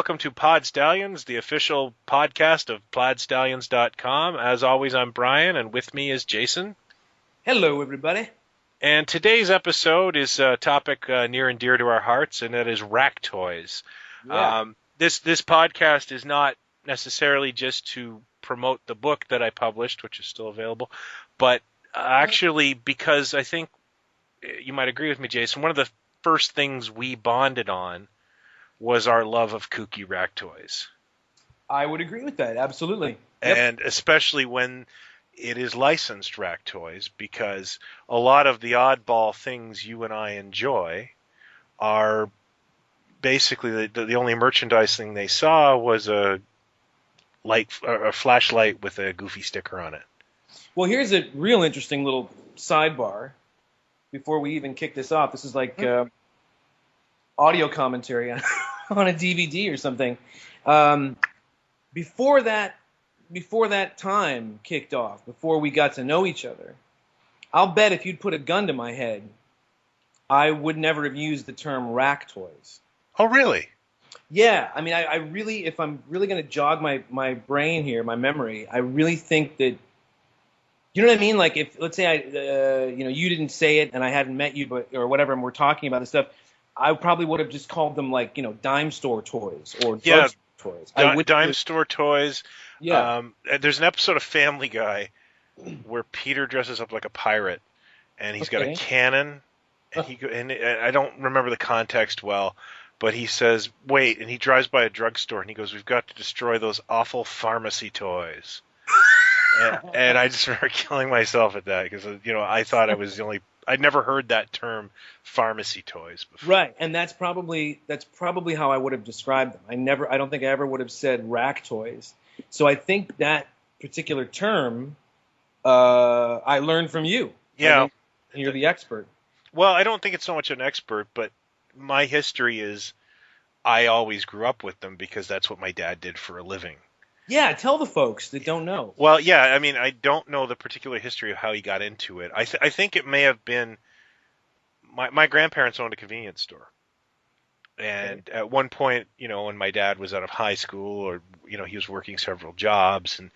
welcome to Pod Stallions, the official podcast of PlaidStallions.com. As always, I'm Brian, and with me is Jason. Hello, everybody. And today's episode is a topic near and dear to our hearts, and that is rack toys. Yeah. This podcast is not necessarily just to promote the book that I published, which is still available, but actually because I think you might agree with me, Jason, one of the first things we bonded on was our love of kooky rack toys. I would agree with that, absolutely. Yep. And especially when it is licensed rack toys, because a lot of the oddball things you and I enjoy are basically the only merchandise thing they saw was a flashlight with a goofy sticker on it. Well, here's a real interesting little sidebar before we even kick this off. This is like audio commentary on a DVD or something. Before that time kicked off, before we got to know each other, I'll bet if you'd put a gun to my head, I would never have used the term rack toys. Oh, really? Yeah, I mean, I really, if I'm really going to jog my brain here, my memory, I really think that, you know what I mean? Like if, let's say you didn't say it and I hadn't met you, or whatever, and we're talking about this stuff, I probably would have just called them like, dime store toys or drug store toys. Dime store toys. Yeah. There's an episode of Family Guy where Peter dresses up like a pirate, and he's got a cannon, and I don't remember the context well, but he says, wait, and he drives by a drugstore, and he goes, we've got to destroy those awful pharmacy toys. and I just remember killing myself at that, because, I thought I was the only... I'd never heard that term, pharmacy toys, before. Right, and that's probably how I would have described them. I don't think I ever would have said rack toys. So I think that particular term I learned from you. Yeah. And you're the expert. Well, I don't think it's so much an expert, but my history is I always grew up with them because that's what my dad did for a living. Yeah, tell the folks that don't know. Well, yeah, I mean, I don't know the particular history of how he got into it. I think it may have been my grandparents owned a convenience store. And at one point, when my dad was out of high school, or, he was working several jobs, and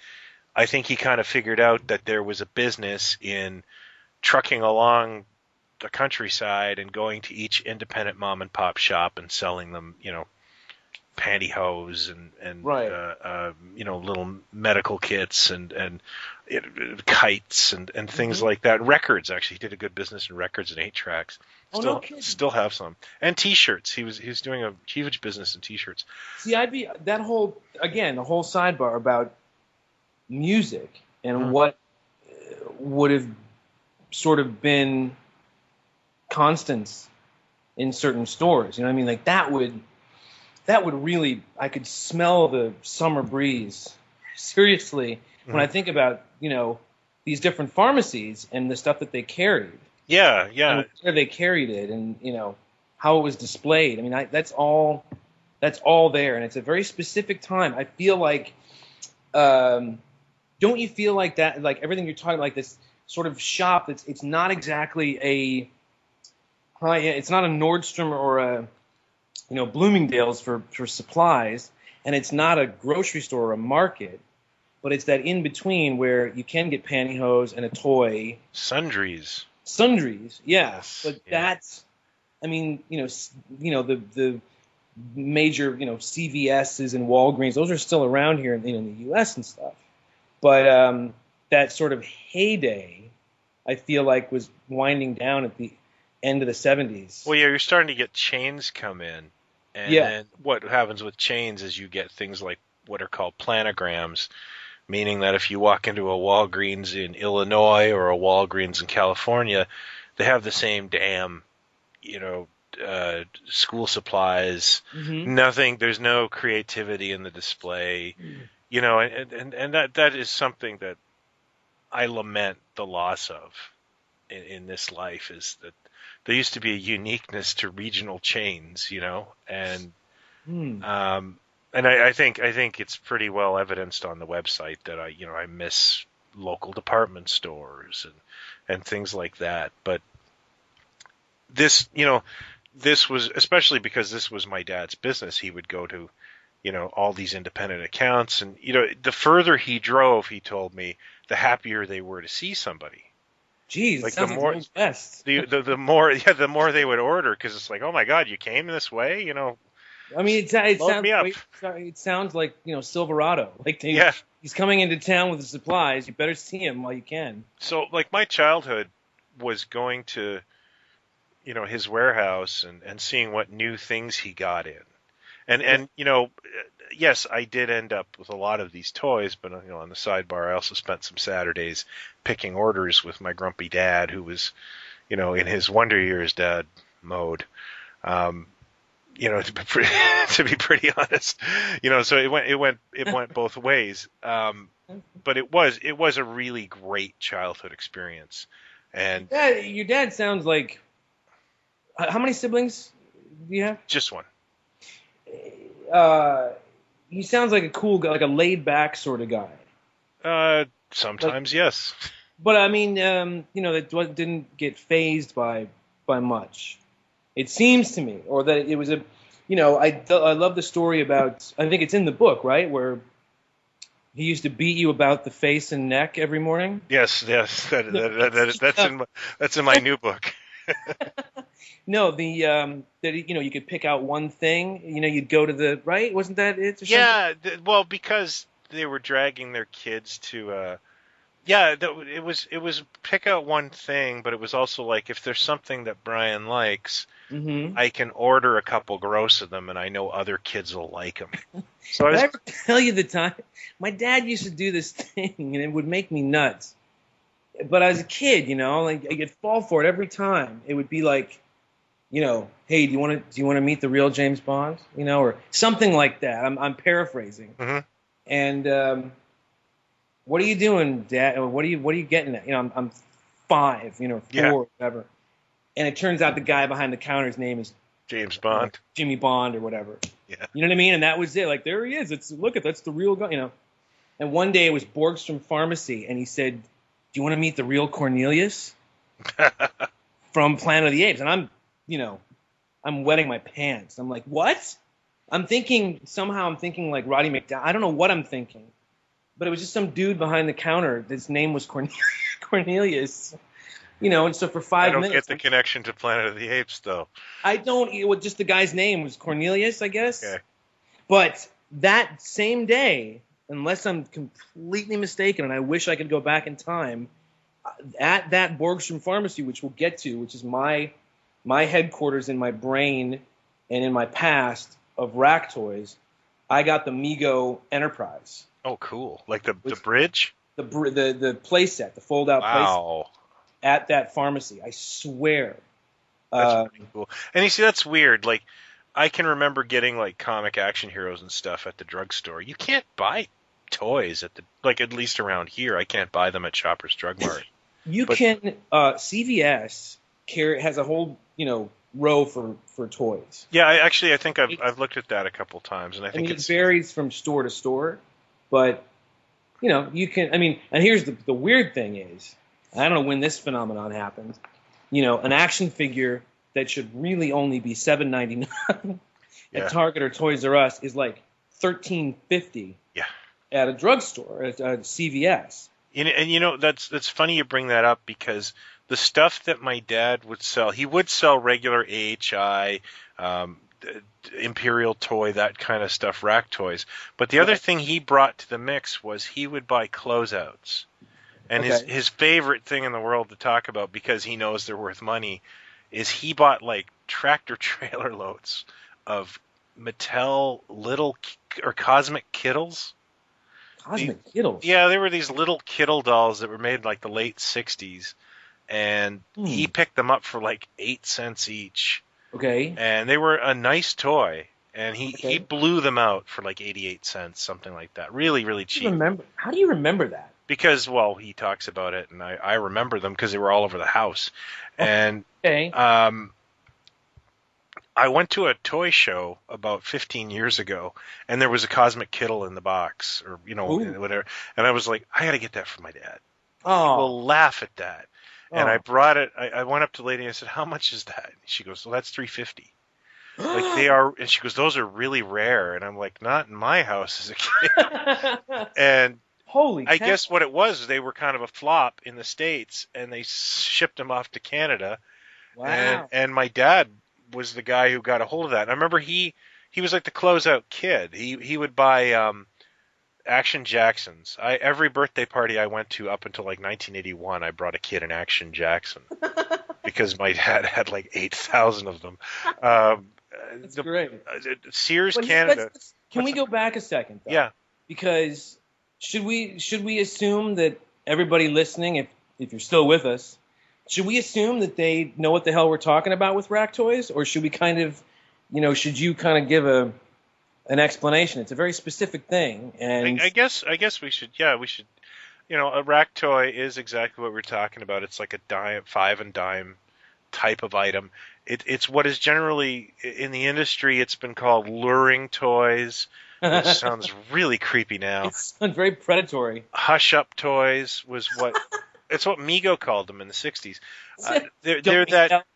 I think he kind of figured out that there was a business in trucking along the countryside and going to each independent mom and pop shop and selling them, pantyhose and right. Little medical kits and kites and things like that. Records, actually, he did a good business in records and 8-tracks. Still have some. And T-shirts. He was doing a huge business in T-shirts. See, the whole sidebar about music and what would have sort of been constants in certain stores. You know what I mean? Like that would really, I could smell the summer breeze. Seriously, when I think about, these different pharmacies and the stuff that they carried. Yeah. And where they carried it and, how it was displayed. I mean, that's all there. And it's a very specific time. I feel like, don't you feel like that, like everything you're talking, like this sort of shop it's not exactly it's not a Nordstrom or a, Bloomingdale's for supplies, and it's not a grocery store or a market, but it's that in between where you can get pantyhose and a toy. Sundries, yeah. Yes, but that's, I mean, the major, CVS's and Walgreens, those are still around here in the U.S. and stuff. But that sort of heyday, I feel like, was winding down at the end of the 70s. Well, yeah, you're starting to get chains come in. And then what happens with chains is you get things like what are called planograms, meaning that if you walk into a Walgreens in Illinois or a Walgreens in California, they have the same damn, school supplies, nothing, there's no creativity in the display, and that is something that I lament the loss of in this life, is that there used to be a uniqueness to regional chains, and I think it's pretty well evidenced on the website that I miss local department stores and things like that. But this was, especially because this was my dad's business, he would go to all these independent accounts. And, the further he drove, he told me, the happier they were to see somebody. Jeez, it Like the sounds like more, the Old West. the more, yeah, the more they would order, because it's like, oh my God, you came this way, I mean, it load sounds me up. it sounds like Silverado. Like Yeah. he's coming into town with the supplies. You better see him while you can. So like my childhood was going to, his warehouse and seeing what new things he got in. And yes, I did end up with a lot of these toys, but on the sidebar, I also spent some Saturdays picking orders with my grumpy dad, who was, in his Wonder Years dad mode. To be pretty honest, so it went both ways. But it was a really great childhood experience. And your dad sounds like. How many siblings do you have? just one. He sounds like a cool guy, like a laid back sort of guy. Sometimes, yes. But I mean, that didn't get phased by much. It seems to me, or that it was I love the story about. I think it's in the book, right, where he used to beat you about the face and neck every morning. Yes. That's in my new book. No, that you could pick out one thing. You'd go to the right. Wasn't that it? Or Yeah, well, because they were dragging their kids to. It was pick out one thing, but it was also like, if there's something that Brian likes, Mm-hmm. I can order a couple gross of them, and I know other kids will like them. So Did I ever tell you the time my dad used to do this thing, and it would make me nuts. But as a kid, like I'd fall for it every time. It would be like, hey, do you want to meet the real James Bond? Or something like that. I'm paraphrasing. Mm-hmm. And what are you doing, Dad? What are you getting at? I'm 5, 4, Yeah. whatever. And it turns out the guy behind the counter's name is James Bond. Jimmy Bond or whatever. Yeah. You know what I mean? And that was it. Like, there he is. That's the real guy. And one day it was Borgstrom Pharmacy, and he said, "Do you want to meet the real Cornelius from Planet of the Apes?" And I'm wetting my pants. I'm like, what? I'm thinking like Roddy McDowell. I don't know what I'm thinking, but it was just some dude behind the counter. His name was Cornelius. And so for 5 I don't minutes, get the connection to Planet of the Apes, though. I don't. Just the guy's name was Cornelius, I guess. Okay. But that same day, unless I'm completely mistaken, and I wish I could go back in time, at that Borgstrom Pharmacy, which we'll get to, which is my headquarters in my brain and in my past of rack toys, I got the Mego Enterprise. Oh, cool! Like the bridge. The play set, the fold out play Wow. set at that pharmacy. I swear. That's pretty cool. And you see, that's weird. Like, I can remember getting like comic action heroes and stuff at the drugstore. You can't buy toys at least around here. I can't buy them at Shoppers Drug Mart. You can. CVS has a whole row for toys. Yeah, I think I've looked at that a couple times, and I think it varies from store to store, but you can. And here's the weird thing is, I don't know when this phenomenon happened. An action figure that should really only be $7.99 at Target or Toys R Us is like $13.50. Yeah. At a drugstore at CVS. And that's funny you bring that up, because the stuff that my dad would sell, he would sell regular AHI, Imperial toy, that kind of stuff, rack toys. But the other thing he brought to the mix was he would buy closeouts. And his favorite thing in the world to talk about, because he knows they're worth money, is he bought like tractor trailer loads of Mattel little or Cosmic Kittles. Cosmic Kittles? Yeah, they were these little Kittle dolls that were made in like the late 60s. And he picked them up for like 8 cents each. Okay. And they were a nice toy. And he blew them out for like 88 cents, something like that. Really, really cheap. How do you remember that? Because, well, he talks about it, and I remember them because they were all over the house. And I went to a toy show about 15 years ago, and there was a Cosmic Kittle in the box, or, whatever. And I was like, I got to get that for my dad. Oh. He will laugh at that. And I brought it. I went up to the lady and I said, "How much is that?" She goes, "Well, that's $3.50." Like they are, and she goes, those are really rare. And I'm like, not in my house as a kid. And Holy I cow! guess what it was, they were kind of a flop in the States, and they shipped them off to Canada. And Wow. my dad was the guy who got a hold of that. And I remember he was like the closeout kid. He would buy Action Jacksons. Every birthday party I went to up until like 1981, I brought a kid an Action Jackson because my dad had like 8,000 of them. Um, That's the great. Sears But Canada. can What's we the, go back a second though? yeah. Because should we assume that everybody listening, if you're still with us, should we assume that they know what the hell we're talking about with rack toys, or should we kind of, should you kind of give an explanation? It's a very specific thing, and I guess we should. Yeah, we should. A rack toy is exactly what we're talking about. It's like a dime, five and dime type of item. It's what is generally in the industry. It's been called luring toys, which sounds really creepy now. it's very predatory. Hush up toys was what it's what Mego called them in the '60s. They're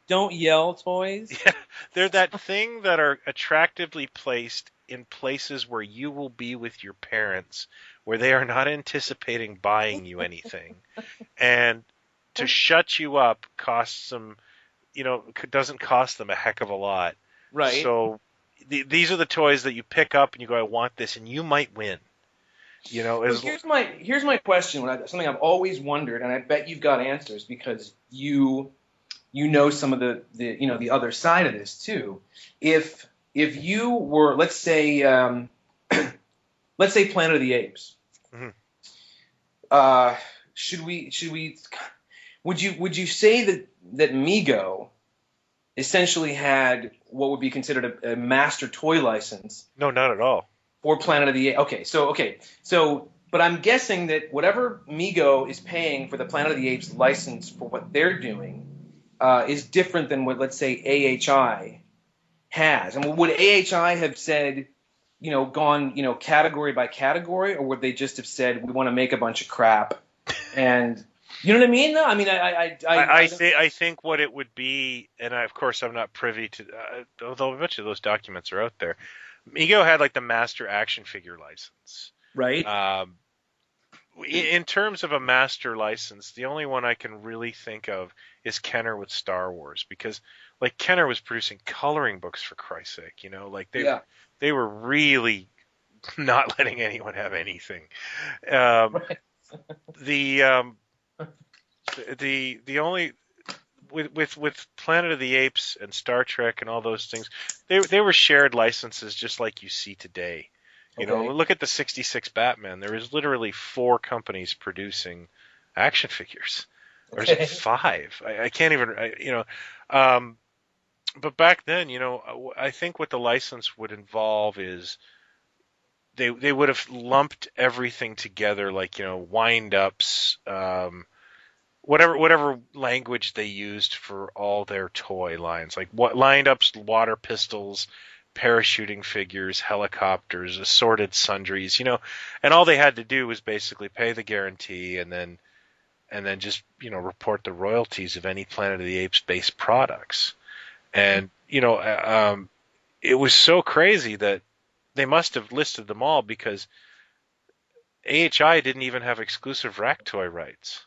Don't yell toys. yeah, they're that thing that are attractively placed in places where you will be with your parents, where they are not anticipating buying you anything, and to shut you up costs them, doesn't cost them a heck of a lot. Right. So these are the toys that you pick up and you go, I want this, and you might win. Well, here's my question. Something I've always wondered, and I bet you've got answers because you know some of the other side of this too. If you were, let's say Planet of the Apes, Mhm. should we would you say that Mego essentially had what would be considered a master toy license No, not at all. for Planet of the Apes? So but I'm guessing that whatever Mego is paying for the Planet of the Apes license for what they're doing is different than what, let's say, AHI has. And would AHI have said, gone, category by category, or would they just have said, we want to make a bunch of crap? And you know what I mean? No, I mean, I think what it would be, and of course I'm not privy to, although a bunch of those documents are out there. Mego had like the master action figure license. right. In terms of a master license, the only one I can really think of is Kenner with Star Wars, because like Kenner was producing coloring books for Christ's sake, like they were really not letting anyone have anything. Right. The only with Planet of the Apes and Star Trek and all those things, they were shared licenses just like you see today. Okay. Look at the '66 Batman. There was literally 4 companies producing action figures, or is it 5? I can't even. But back then, I think what the license would involve is they would have lumped everything together, like wind ups, whatever language they used for all their toy lines, like what lined ups, water pistols, parachuting figures, helicopters, assorted sundries, and all they had to do was basically pay the guarantee and then just report the royalties of any Planet of the Apes based products. And it was so crazy that they must have listed them all, because AHI didn't even have exclusive rack toy rights.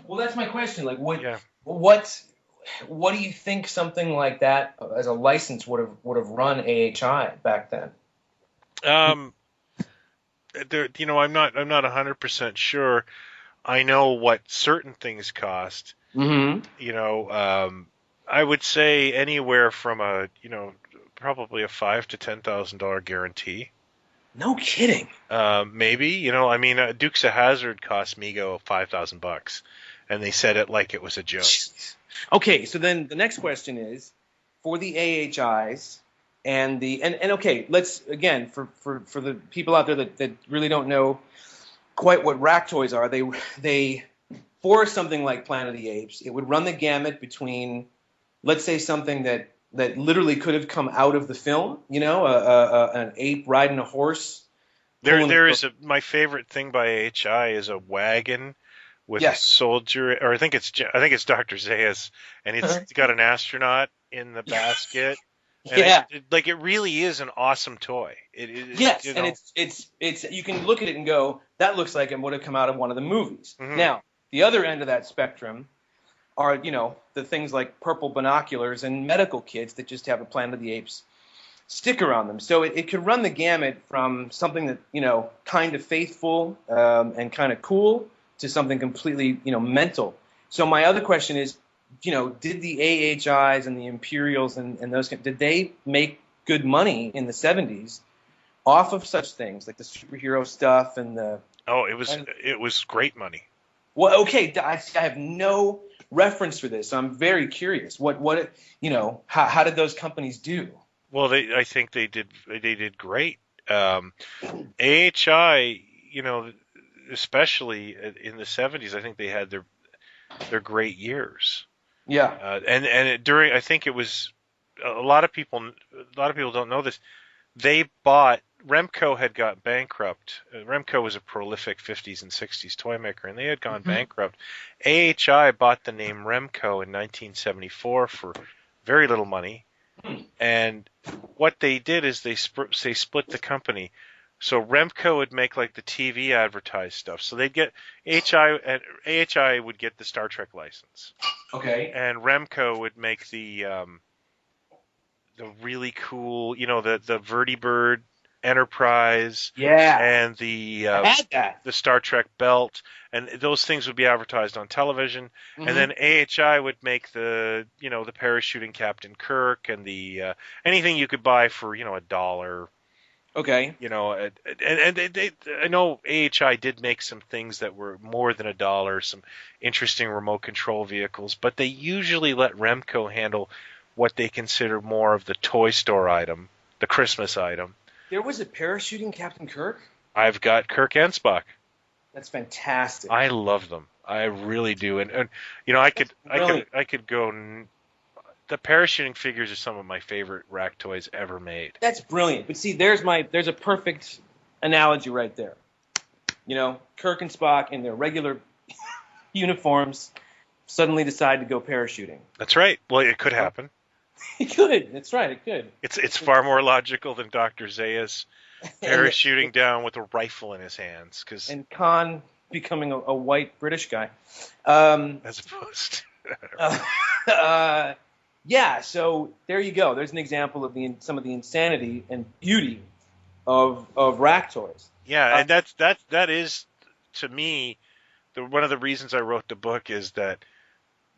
Well, that's my question. Like, Yeah. what do you think something like that as a license would have run AHI back then? I'm not 100% sure. I know what certain things cost. Mm-hmm. I would say anywhere from probably a $5,000 to $10,000 guarantee. No kidding. Maybe, Dukes of Hazzard cost Mego $5,000, and they said it like it was a joke. Jeez. Okay, so then the next question is for the AHIs and okay, let's again for the people out there that really don't know quite what rack toys are. They for something like Planet of the Apes, it would run the gamut between, let's say, something that literally could have come out of the film, an ape riding a horse. There is my favorite thing by AHI is a wagon with a soldier, or I think it's Dr. Zayas, and it's got an astronaut in the basket And Yeah. it really is an awesome toy. Yes, you and know. it's you can look at it and go, that looks like it would have come out of one of the movies. Mhm. Now, the other end of that spectrum are, the things like purple binoculars and medical kits that just have a Planet of the Apes sticker on them. So it could run the gamut from something that, kind of faithful and kind of cool to something completely, mental. So my other question is, did the AHIs and the Imperials and those, did they make good money in the 70s off of such things like the superhero stuff and the... Oh, it was great money. Well, okay, I have no reference for this, so I'm very curious. How did those companies do? Well, I think they did great. AHI, especially in the 70s, I think they had their great years. Yeah. During, I think it was a lot of people don't know this. Remco had got bankrupt. Remco was a prolific 50s and 60s toy maker, and they had gone bankrupt. AHI bought the name Remco in 1974 for very little money. And what they did is they split the company. So Remco would make like the TV advertised stuff. So they'd get AHI would get the Star Trek license. Okay. And Remco would make the really cool, the Vertibird Enterprise. Yeah. And the I had that. the Star Trek belt, and those things would be advertised on television. And then AHI would make the the parachuting Captain Kirk and the anything you could buy for $1. Okay. I know AHI did make some things that were more than $1, some interesting remote control vehicles, but they usually let Remco handle what they consider more of the toy store item, the Christmas item. There was a parachuting Captain Kirk? I've got Kirk and Spock. That's fantastic. I love them. I really do. And I could go. The parachuting figures are some of my favorite rack toys ever made. That's brilliant. But see, there's a perfect analogy right there. Kirk and Spock in their regular uniforms suddenly decide to go parachuting. That's right. Well, it could happen. It could. That's right. It could. It's far more logical than Dr. Zayas parachuting down with a rifle in his hands. And Khan becoming a white British guy. As opposed to... Yeah, so there you go. There's an example of some of the insanity and beauty of rack toys. Yeah, and that is, to me, one of the reasons I wrote the book is that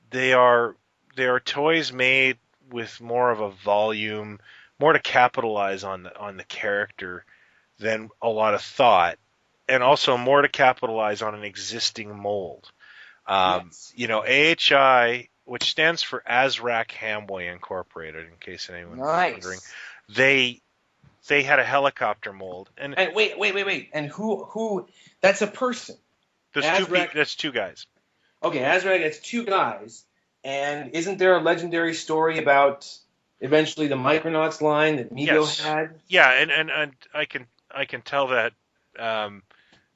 they are toys made with more of a volume, more to capitalize on the character than a lot of thought, and also more to capitalize on an existing mold. Yes. AHI, which stands for Azrak Hamway Incorporated, in case anyone was wondering, they had a helicopter mold. And wait. And who? That's a person. That's two guys. Okay, Azrak, that's two guys. And isn't there a legendary story about eventually the Micronauts line that Mego had? Yeah, and I can tell that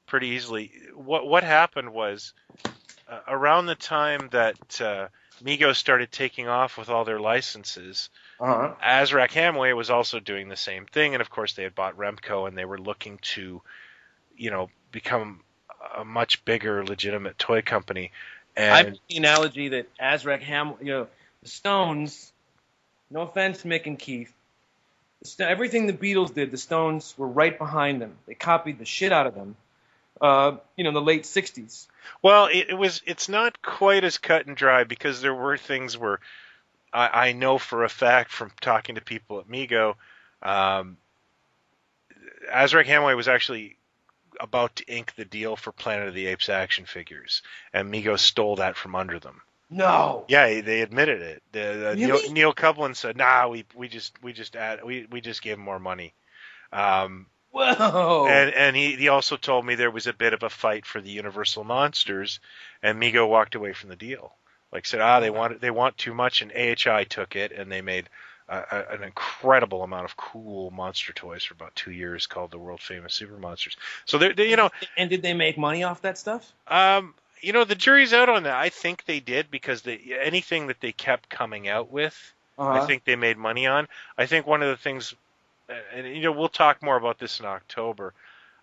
pretty easily. What happened was around the time that Mego started taking off with all their licenses, Azrak Hamway was also doing the same thing, and of course they had bought Remco, and they were looking to, become a much bigger, legitimate toy company. And I make the analogy that Azrak Hamway, the Stones. No offense, Mick and Keith. Everything the Beatles did, the Stones were right behind them. They copied the shit out of them. In the late '60s. Well, it's not quite as cut and dry, because there were things where I know for a fact from talking to people at Mego, Azrak Hamway was actually about to ink the deal for Planet of the Apes action figures, and Mego stole that from under them. No. Yeah, they admitted it. Really? Neil Copeland said, "Nah, we just gave him more money." Whoa! And he also told me there was a bit of a fight for the Universal Monsters, and Mego walked away from the deal. Said, they want too much, and AHI took it, and they made an incredible amount of cool monster toys for about 2 years called the world famous Super Monsters. So And did they make money off that stuff? The jury's out on that. I think they did, because anything that they kept coming out with I Uh-huh. think they made money on. I think one of the things, and we'll talk more about this in October.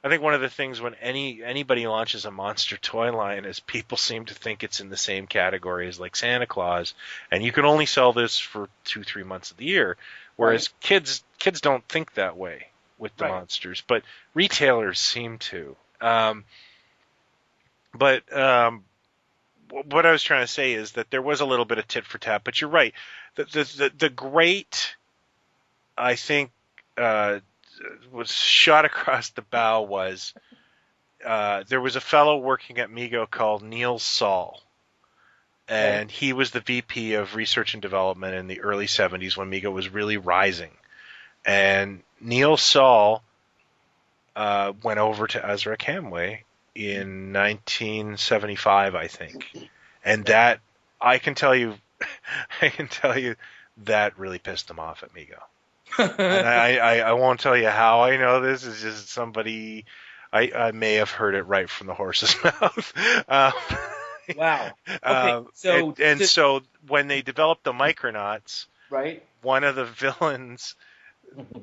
I think one of the things when anybody launches a monster toy line is people seem to think it's in the same category as like Santa Claus, and you can only sell this for 2-3 months of the year, Right. whereas kids don't think that way with the Right. monsters, but retailers seem to. But what I was trying to say is that there was a little bit of tit for tat, but you're right. The great, I think, uh, was shot across the bow was there was a fellow working at Mego called Neil Saul, Okay. and he was the VP of Research and Development in the early 70s when Mego was really rising. And Neil Saul went over to Azraq Hamway in 1975, I think, and that I can tell you, I can tell you that really pissed him off at Mego. And I won't tell you how I know this. It's just somebody I may have heard it right from the horse's mouth. Wow. Okay. Um, So, so when they developed the Micronauts, right. one of the villains,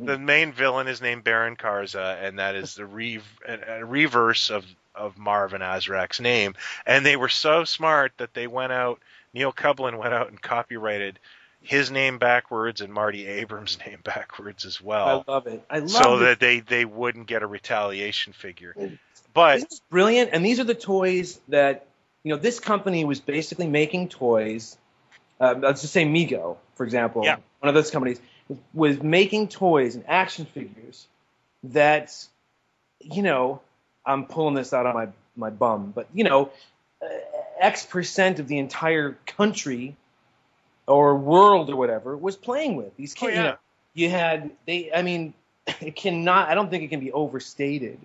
the main villain is named Baron Karza, and that is a reverse of Marvin Azrak's name. And they were so smart that they went out, Neil Kublin went out and copyrighted his name backwards and Marty Abrams' name backwards as I well, love it. I so love it. that they wouldn't get a retaliation figure. But Isn't this brilliant? And these are the toys that, this company was basically making toys. Let's just say Mego, for example, yeah, one of those companies was making toys and action figures that, I'm pulling this out of my bum, but, uh, X% of the entire country or world or whatever was playing with these oh kids. yeah, I mean, I don't think it can be overstated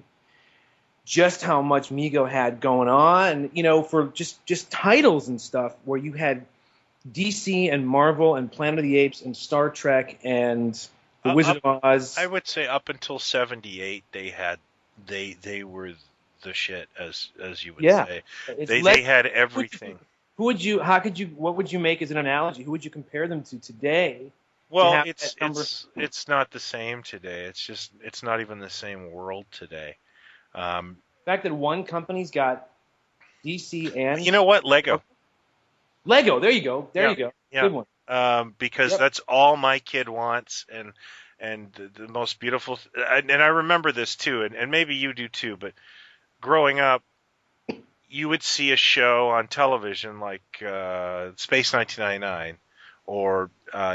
just how much Mego had going on, for just titles and stuff where you had DC and Marvel and Planet of the Apes and Star Trek and The Wizard of Oz. I would say up until '78 they were the shit, as you would Yeah. say. It's They had everything. what would you make as an analogy? Who would you compare them to today to Well, have that number? it's not the same today. It's not even the same world today. Um, The fact that one company's got DC and you know what? Lego. Lego. There you go. There Yeah, you go. yeah. Good one. Because Yep. that's all my kid wants, and the most beautiful. And I remember this too, and maybe you do too. But growing up, you would see a show on television like Space 1999, or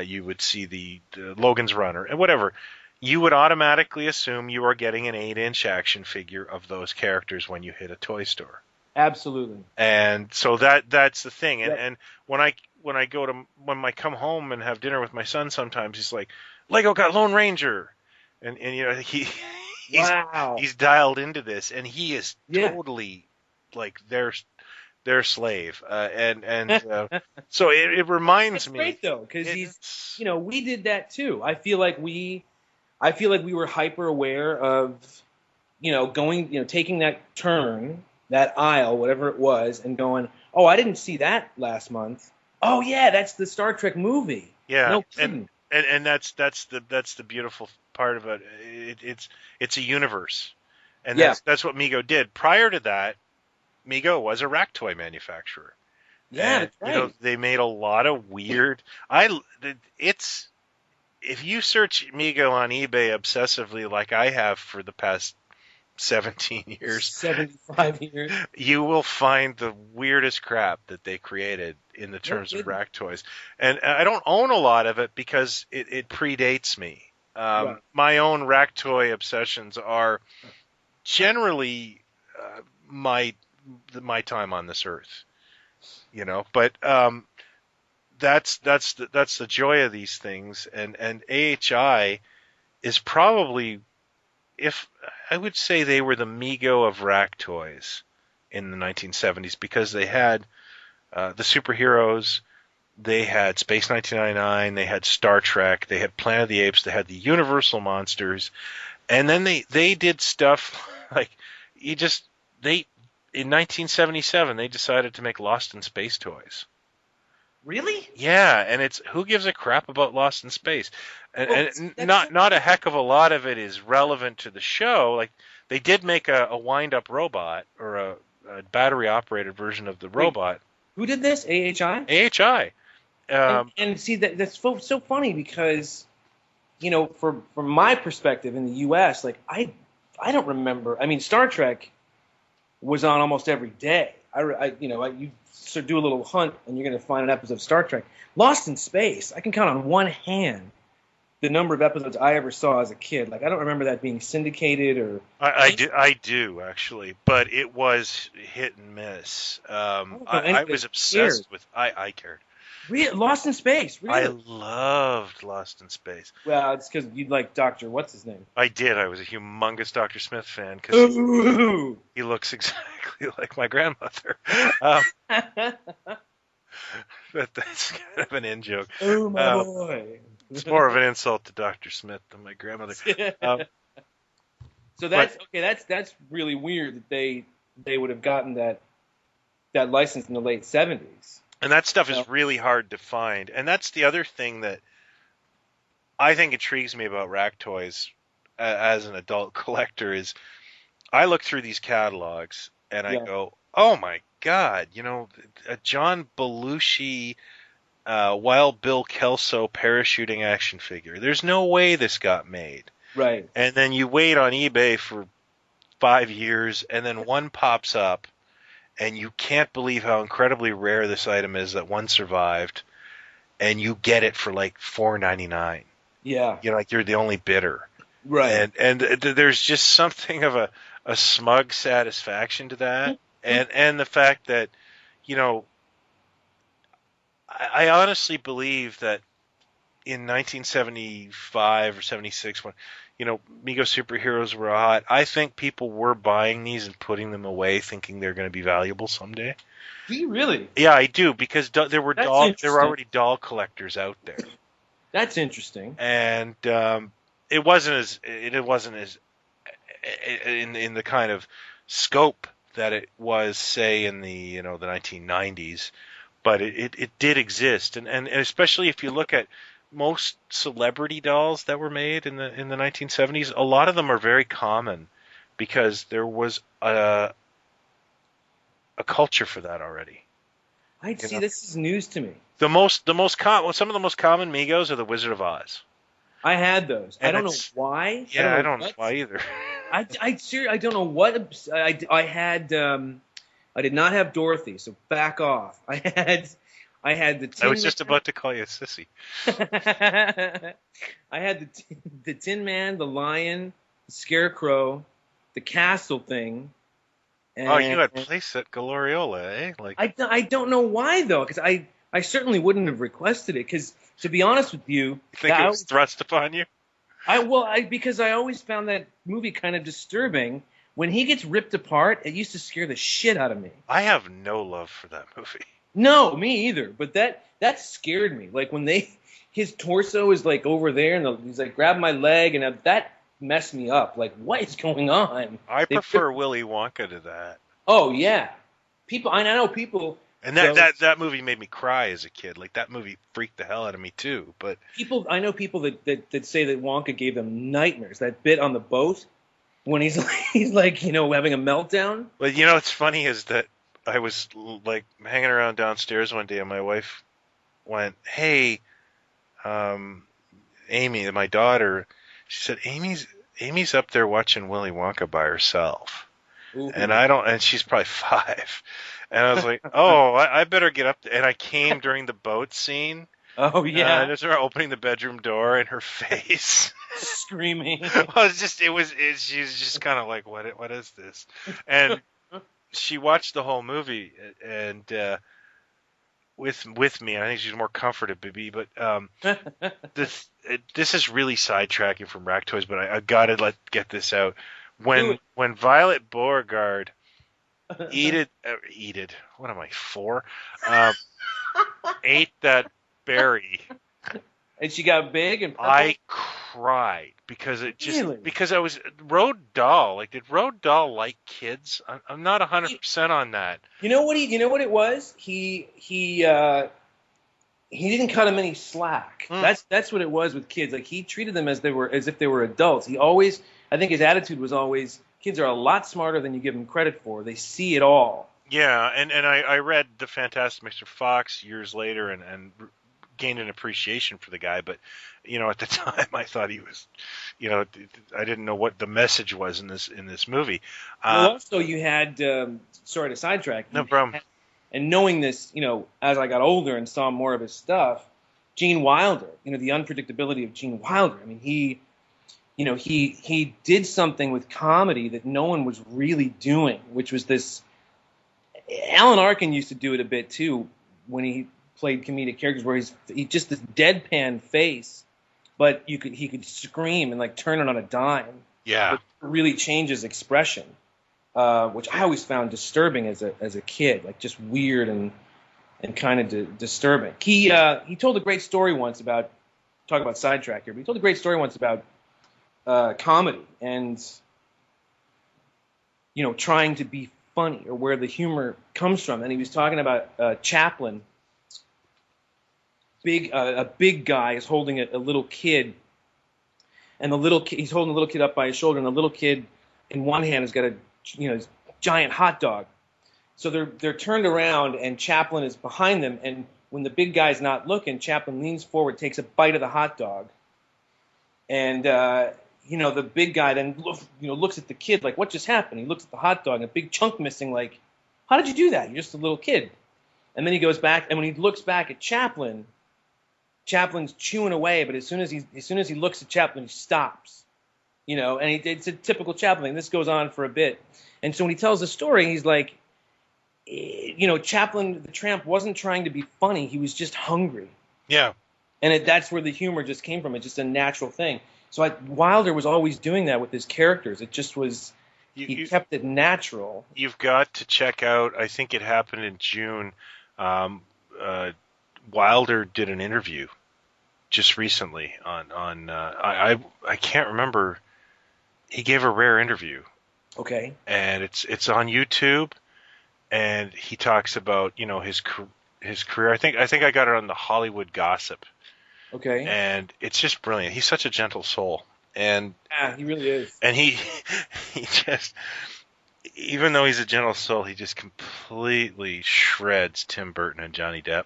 you would see the Logan's Run or whatever. You would automatically assume you are getting an 8-inch action figure of those characters when you hit a toy store. Absolutely. And so that's the thing. And Yep. and when I come home and have dinner with my son, sometimes he's like, Lego got Lone Ranger, and he's Wow. he's dialed into this, and he is Yeah. totally like their slave. So it reminds That's me. great though, because It's we did that too. I feel like we were hyper aware of, going, taking that turn, that aisle, whatever it was, and going, oh, I didn't see that last month. Oh yeah, that's the Star Trek movie. yeah, No kidding. and that's the beautiful part of it. It's a universe, and Yeah. that's what Mego did. Prior to that, Mego was a rack toy manufacturer, Yeah, and that's right. they made a lot of weird. It's if you search Mego on eBay obsessively like I have for the past 17 years, 75 years. you will find the weirdest crap that they created in the No terms of kidding. rack toys. And I don't own a lot of it because it predates me. Right. My own rack toy obsessions are generally my time on this earth, But that's the joy of these things, and AHI is probably, if I would say, they were the Mego of rack toys in the 1970s because they had the superheroes, they had Space 1999, they had Star Trek, they had Planet of the Apes, they had the Universal monsters, and then they did stuff like in 1977 they decided to make Lost in Space toys. Really? Yeah, and it's Who Gives a Crap About Lost in Space, Well, and that's so not a heck of a lot of it is relevant to the show. Like they did make a wind-up robot or a battery-operated version of the Wait, robot, who did this? AHI? AHI. And see that's so funny because from my perspective in the U.S., like I don't remember. I mean, Star Trek was on almost every day. You sort of do a little hunt and you're going to find an episode of Star Trek. Lost in Space, I can count on one hand the number of episodes I ever saw as a kid. Like I don't remember that being syndicated or. I do actually, but it was hit and miss. I was obsessed with. I cared. Lost in Space, really? I loved Lost in Space. Well, it's because you like Doctor. What's his name? I did. I was a humongous Dr. Smith fan because he looks exactly like my grandmother. That's kind of an in joke. Oh my boy! It's more of an insult to Dr. Smith than my grandmother. So that's okay. That's really weird that they would have gotten that license in the late 70s. And that stuff is really hard to find. And that's the other thing that I think intrigues me about rack toys as an adult collector is I look through these catalogs and I go, oh my God, a John Belushi, Wild Bill Kelso parachuting action figure. There's no way this got made. Right. And then you wait on eBay for 5 years and then one pops up. And you can't believe how incredibly rare this item is that one survived, and you get it for like $4.99. Yeah, like you're the only bidder, right? And there's just something of a smug satisfaction to that, and the fact that I honestly believe that in 1975 or 76 when Mego superheroes were hot, I think people were buying these and putting them away thinking they're going to be valuable someday. Do you really? Yeah, I do, because there were already doll collectors out there. That's interesting. And it wasn't as in the kind of scope that it was, say, in the the 1990s, but it did exist, and especially if you look at most celebrity dolls that were made in the 1970s, a lot of them are very common because there was a culture for that already. I'd see this is news to me. Some of the most common Megos are the Wizard of Oz. I had those. And I don't know why. Yeah, I don't know why either. I don't know what I had. I did not have Dorothy, so back off. I had the Tin I was just about to call you a sissy. I had the Tin Man, the Lion, the Scarecrow, the Castle thing. And you had playset Gloriola, eh? Like I don't know why though, because I certainly wouldn't have requested it. Because to be honest with you, you think it was thrust upon you? Because I always found that movie kind of disturbing. When he gets ripped apart, it used to scare the shit out of me. I have no love for that movie. No, me either. But that scared me. Like when his torso is like over there, and he's like grab my leg, and that messed me up. Like what is going on? I prefer Willy Wonka to that. Oh yeah, I know people. And that movie made me cry as a kid. Like that movie freaked the hell out of me too. But I know people that say that Wonka gave them nightmares. That bit on the boat when he's like having a meltdown. Well, what's funny is that I was like hanging around downstairs one day, and my wife went, "Hey, Amy, my daughter," she said, "Amy's up there watching Willy Wonka by herself." Ooh. And she's probably 5. And I was like, "Oh, I better get up." And I came during the boat scene. Oh yeah. And I started opening the bedroom door, and her face screaming. She's just kind of like, "What is this?" And she watched the whole movie, and with me. I think she's more comforted, baby. But this is really sidetracking from Rack Toys, but I gotta get this out. When Violet Beauregard what am I, 4? Ate that berry. And she got big and purple? I cried because because I was Road Dahl. Like, did Road Dahl like kids? I'm not 100% on that. You know what it was? He he didn't cut them any slack. That's what it was with kids. Like, he treated them as if they were adults. He always, I think his attitude was always, kids are a lot smarter than you give them credit for. They see it all. Yeah, and I read The Fantastic Mr. Fox years later and gained an appreciation for the guy, but at the time I thought he was, I didn't know what the message was in this movie. Well, also you had, sorry to sidetrack. No problem. And knowing this, as I got older and saw more of his stuff, Gene Wilder, the unpredictability of Gene Wilder. I mean, he did something with comedy that no one was really doing, which was this. Alan Arkin used to do it a bit too when he played comedic characters, where he just this deadpan face, but he could scream and like turn it on a dime. Yeah, it really changes expression. Which I always found disturbing as a kid, like just weird and kind of disturbing. He told a great story once about, talk about Sidetrack here, but he told a great story once about comedy and trying to be funny, or where the humor comes from. And he was talking about Chaplin. A big guy is holding a little kid, and he's holding the little kid up by his shoulder, and the little kid in one hand has got a giant hot dog. So they're turned around, and Chaplin is behind them. And when the big guy's not looking, Chaplin leans forward, takes a bite of the hot dog, and the big guy then looks at the kid like, what just happened? He looks at the hot dog, and a big chunk missing. Like, how did you do that? You're just a little kid. And then he goes back, and when he looks back at Chaplin, Chaplin's chewing away. But as soon as he looks at Chaplin, he stops. And it's a typical Chaplin thing. This goes on for a bit. And so when he tells the story, he's like, Chaplin, the tramp, wasn't trying to be funny. He was just hungry. Yeah. And that's where the humor just came from. It's just a natural thing. So Wilder was always doing that with his characters. It just was, he kept it natural. You've got to check out, I think it happened in June, Wilder did an interview just recently on I can't remember. He gave a rare interview. Okay. And it's on YouTube, and he talks about his career. I think I got it on the Hollywood Gossip. Okay. And it's just brilliant. He's such a gentle soul, and yeah, he really is. And he just, even though he's a gentle soul, he just completely shreds Tim Burton and Johnny Depp.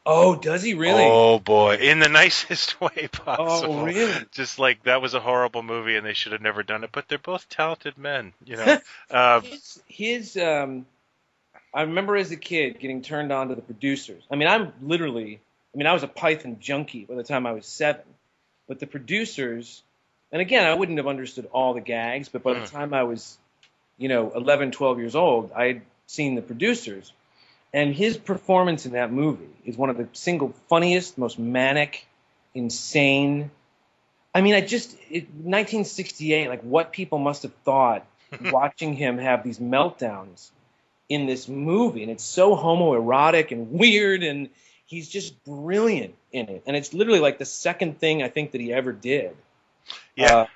Oh, does he really? Oh, boy. In the nicest way possible. Oh, really? Just like, that was a horrible movie and they should have never done it, but they're both talented men, I remember as a kid getting turned on to the producers. I was a Python junkie by the time I was 7. But the producers, and again, I wouldn't have understood all the gags, but by the time I was, 11, 12 years old, I had seen the producers. And his performance in that movie is one of the single funniest, most manic, insane. 1968, like what people must have thought watching him have these meltdowns in this movie. And it's so homoerotic and weird, and he's just brilliant in it. And it's literally like the second thing I think that he ever did. Yeah.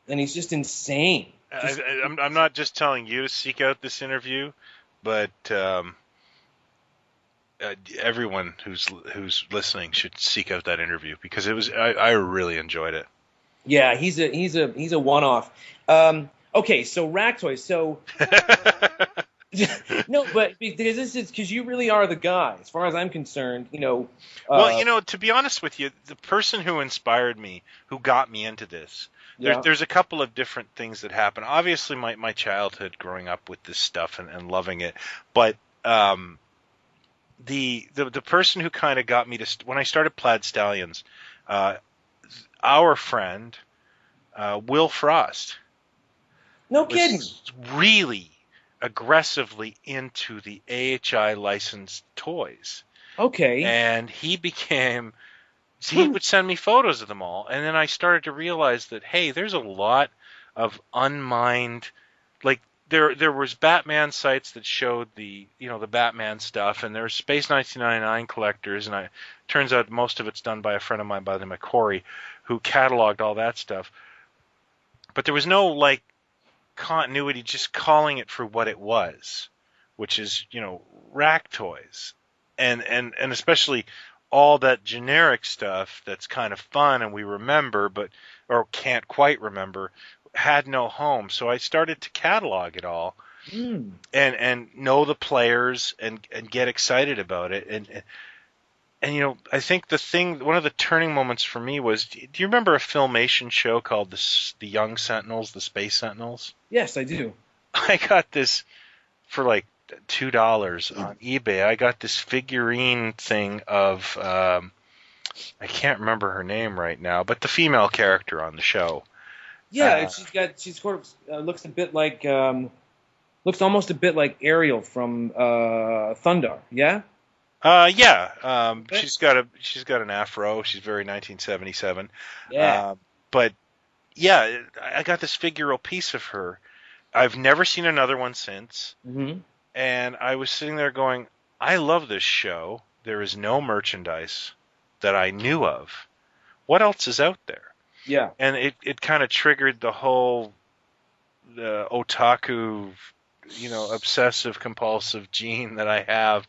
And he's just insane. I'm not just telling you to seek out this interview, but everyone who's listening should seek out that interview, because I really enjoyed it. Yeah, he's a one-off. Okay, so Rack Toys. So no, but because you really are the guy, as far as I'm concerned. Well, to be honest with you, the person who inspired me, who got me into this, there's a couple of different things that happened. Obviously, my childhood growing up with this stuff and loving it, but the person who kind of got me to when I started Plaid Stallions, our friend Will Frost. No kidding. Was really aggressively into the AHI licensed toys. Okay. And he would send me photos of them all, and then I started to realize that, hey, there's a lot of unmined, like there was Batman sites that showed the Batman stuff, and there were Space 1999 collectors, and turns out most of it's done by a friend of mine by the name of Corey, who cataloged all that stuff. But there was no like continuity, just calling it for what it was, which is rack toys, and especially all that generic stuff that's kind of fun and we remember, but or can't quite remember, had no home. So I started to catalog it all Mm. and know the players and get excited about it. And I think one of the turning moments for me was, do you remember a Filmation show called the Young Sentinels, the Space Sentinels? Yes, I do. I got this for like $2 on eBay. I got this figurine thing of I can't remember her name right now, but the female character on the show. Yeah, she's sort of looks a bit like looks almost a bit like Ariel from Thundar. Yeah. Yeah. Okay. She's got an afro. She's very 1977. Yeah. But yeah, I got this figural piece of her. I've never seen another one since. Mm-hmm. And I was sitting there going, I love this show. There is no merchandise that I knew of. What else is out there? Yeah. And it kind of triggered the otaku, obsessive compulsive gene that I have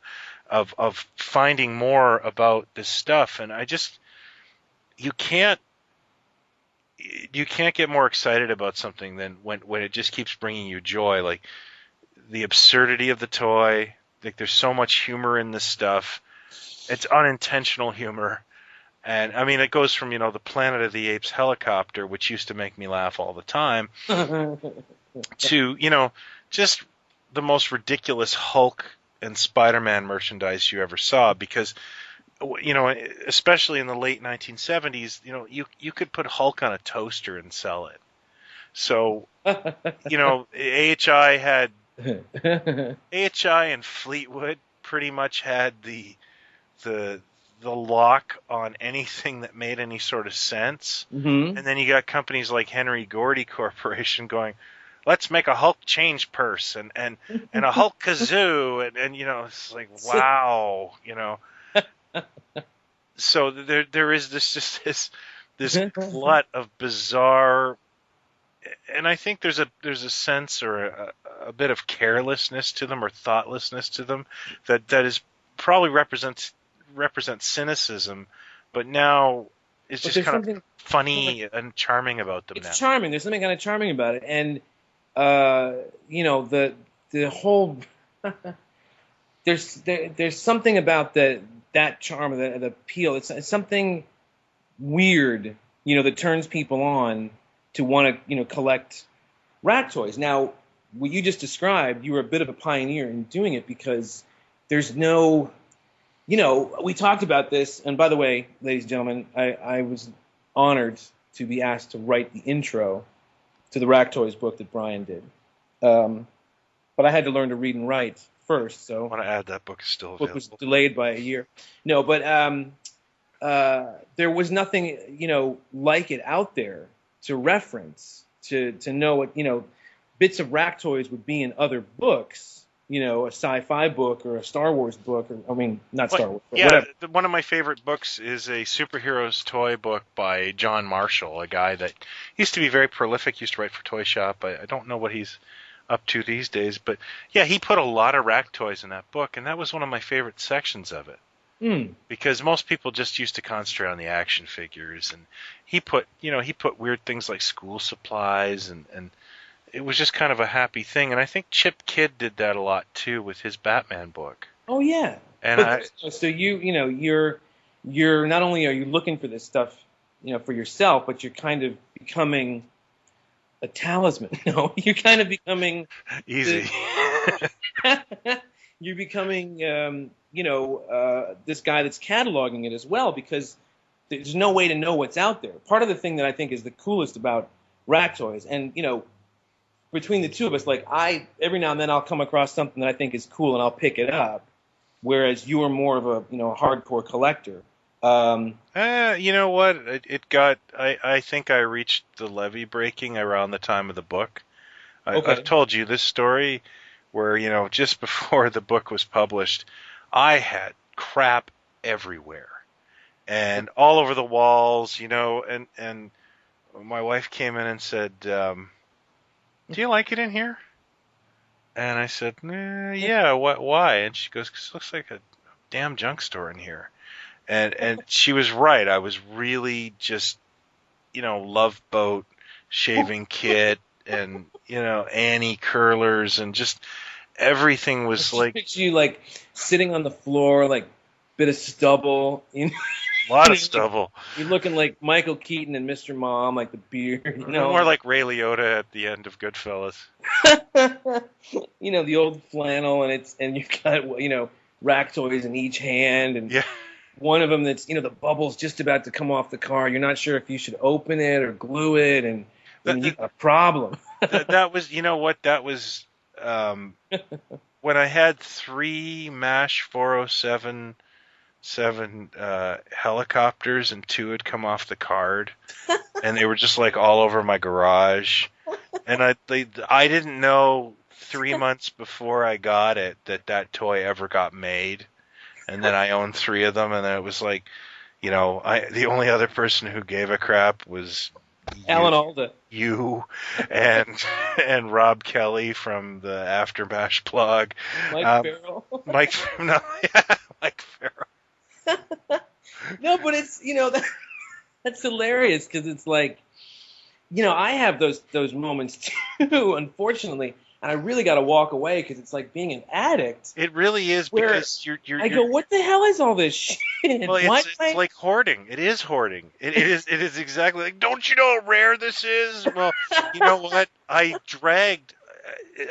of finding more about this stuff. And you can't get more excited about something than when it just keeps bringing you joy. Like the absurdity of the toy. Like there's so much humor in this stuff. It's unintentional humor. And I mean, it goes from, the Planet of the Apes helicopter, which used to make me laugh all the time, to, just the most ridiculous Hulk and Spider-Man merchandise you ever saw. Because, especially in the late 1970s, you could put Hulk on a toaster and sell it. So, AHI and Fleetwood pretty much had the lock on anything that made any sort of sense. Mm-hmm. And then you got companies like Henry Gordy Corporation going, let's make a Hulk change purse and a Hulk kazoo and it's like, wow, So there is this glut of bizarre, and I think there's a sense or a bit of carelessness to them or thoughtlessness to them that is probably represents cynicism, but now it's just kind of funny and charming about them now. It's charming. There's something kind of charming about it, and the whole there's something about that charm, the appeal. It's something weird, that turns people on to want to collect rat toys. Now, what you just described, you were a bit of a pioneer in doing it because there's no. We talked about this, and by the way, ladies and gentlemen, I was honored to be asked to write the intro to the Rack Toys book that Brian did. But I had to learn to read and write first, so I want to add that book is still available. Book was delayed by a year. No, but there was nothing, like it out there to reference, to know what, bits of Rack Toys would be in other books. A sci-fi book or a Star Wars book, not Star Wars. But whatever. One of my favorite books is a superheroes toy book by John Marshall, a guy that used to be very prolific, used to write for Toy Shop. I don't know what he's up to these days, but yeah, he put a lot of Rack Toys in that book, and that was one of my favorite sections of it. Because most people just used to concentrate on the action figures, and he put weird things like school supplies and it was just kind of a happy thing, and I think Chip Kidd did that a lot too with his Batman book. Oh yeah, and so you're not only are you looking for this stuff, for yourself, but you're kind of becoming a talisman. No, you're kind of becoming easy. You're becoming, this guy that's cataloging it as well, because there's no way to know what's out there. Part of the thing that I think is the coolest about Rack Toys, and between the two of us, like every now and then I'll come across something that I think is cool and I'll pick it up, whereas you are more of a hardcore collector. You know what? I think I reached the levee breaking around the time of the book. I've told you this story where just before the book was published, I had crap everywhere and all over the walls, and my wife came in and said, do you like it in here? And I said, yeah, why? And she goes, 'cause it looks like a damn junk store in here. And she was right. I was really just, Love Boat shaving kit and, Annie curlers and just everything I was just like picture you like sitting on the floor, like bit of stubble. a lot of stubble. You're looking like Michael Keaton and Mr. Mom, like the beard, More like Ray Liotta at the end of Goodfellas. The old flannel, and you've got rack toys in each hand, and Yeah. one of them that's the bubble's just about to come off the car. You're not sure if you should open it or glue it, and you got a problem. That was, that was when I had 3 MASH 407 helicopters and 2 had come off the card, and they were just like all over my garage, and I didn't know 3 months before I got it that toy ever got made, and then I owned 3 of them, and then it was like, the only other person who gave a crap was Alan Alda. You and Rob Kelly from the After MASH blog. Mike Farrell. Mike Farrell. No, but it's that's hilarious because it's like I have those moments too, unfortunately, and I really got to walk away because it's like being an addict. It really is because I go, what the hell is all this shit? Well, it's like hoarding. It is hoarding. It is exactly like. Don't you know how rare this is? Well, you know what? I dragged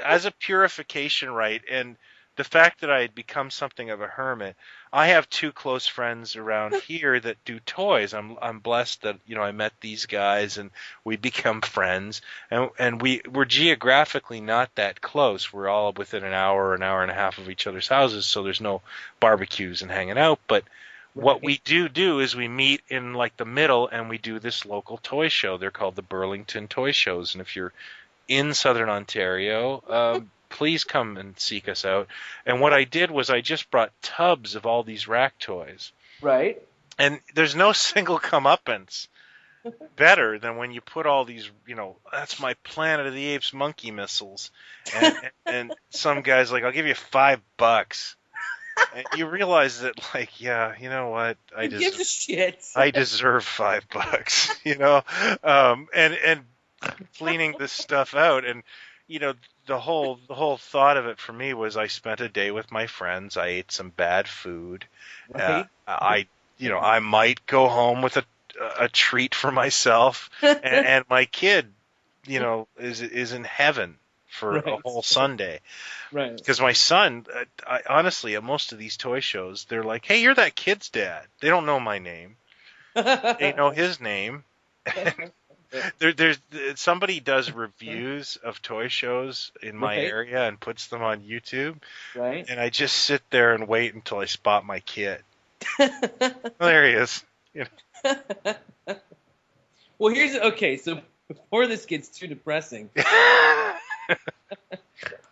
as a purification rite, and the fact that I had become something of a hermit. I have 2 close friends around here that do toys. I'm blessed that I met these guys and we become friends. And we're geographically not that close. We're all within an hour and a half of each other's houses, so there's no barbecues and hanging out. But what we do is we meet in like the middle and we do this local toy show. They're called the Burlington Toy Shows. And if you're in Southern Ontario, please come and seek us out. And what I did was I just brought tubs of all these rack toys. Right. And there's no single comeuppance better than when you put all these, that's my Planet of the Apes monkey missiles. And some guy's like, I'll give you $5. And you realize that, like, yeah, you know what? I give a shit. I deserve $5, and cleaning this stuff out. And, the whole thought of it for me was I spent a day with my friends. I ate some bad food. Right. I might go home with a treat for myself, and my kid, is in heaven for a whole Sunday. Right. Because my son, honestly, at most of these toy shows, they're like, "Hey, you're that kid's dad." They don't know my name. They know his name. There's somebody does reviews of toy shows in my area and puts them on YouTube. Right. And I just sit there and wait until I spot my kid. There he is. Well, so before this gets too depressing,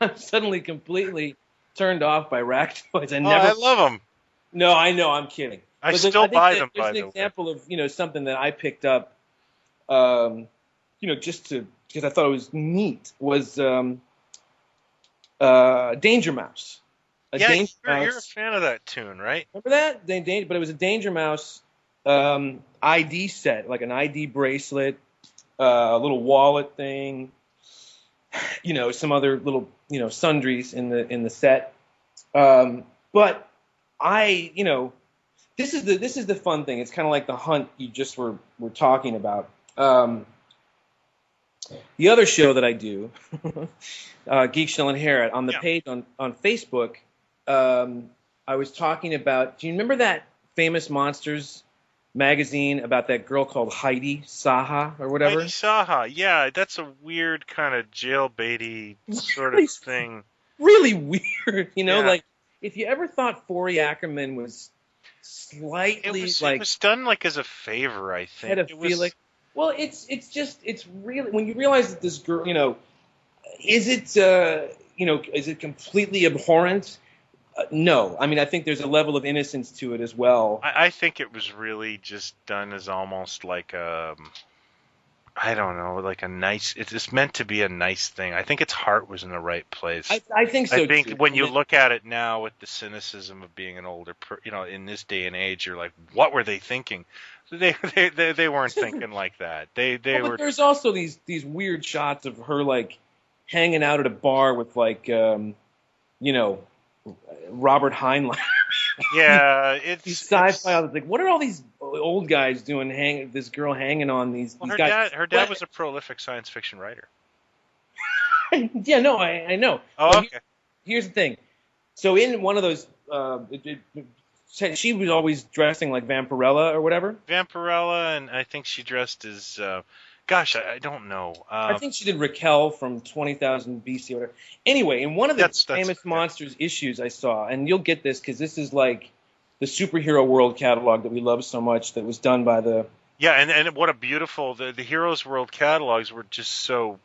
I'm suddenly completely turned off by rack toys. I love them. No, I know, I'm kidding. I still buy them, by the way. There's an example of, something that I picked up, just because I thought it was neat, was Danger Mouse. You're a fan of that tune, right? Remember that? But it was a Danger Mouse ID set, like an ID bracelet, a little wallet thing, some other little, sundries in the set. But this is the fun thing. It's kind of like the hunt you just were talking about. The other show that I do, Geek Shell and Harrod, on the page on Facebook, I was talking about. Do you remember that Famous Monsters magazine about that girl called Heidi Saha or whatever? Heidi Saha, yeah, that's a weird kind of jailbaity sort of thing. Really weird, like if you ever thought Forey Ackerman was slightly it was done like as a favor, I think. Well, it's really when you realize that this girl, is it completely abhorrent? No, I mean I think there's a level of innocence to it as well. I think it was really just done as almost like I don't know, like a nice. It's meant to be a nice thing. I think its heart was in the right place. I think I so think too. when you look at it now with the cynicism of being an older, in this day and age, you're like, what were they thinking? They weren't thinking like that. They Well, but were. there's also these weird shots of her like hanging out at a bar with like you know Robert Heinlein. Yeah, These it's. sci-fi authors, like, what are all these old guys doing? This girl hanging on Well, these guys. her dad was a prolific science fiction writer. Yeah, no, I know. Oh, But okay. here's the thing. So in one of those, she was always dressing like Vampirella or whatever. Vampirella, and I think she dressed as. Gosh, I don't know. I think she did Raquel from 20,000 BC or whatever. Anyway, in one of the That's famous yeah. Monsters issues I saw, and you'll get this because this is like the superhero world catalog that we love so much that was done by the. Yeah, and what a beautiful the Heroes World catalogs were just so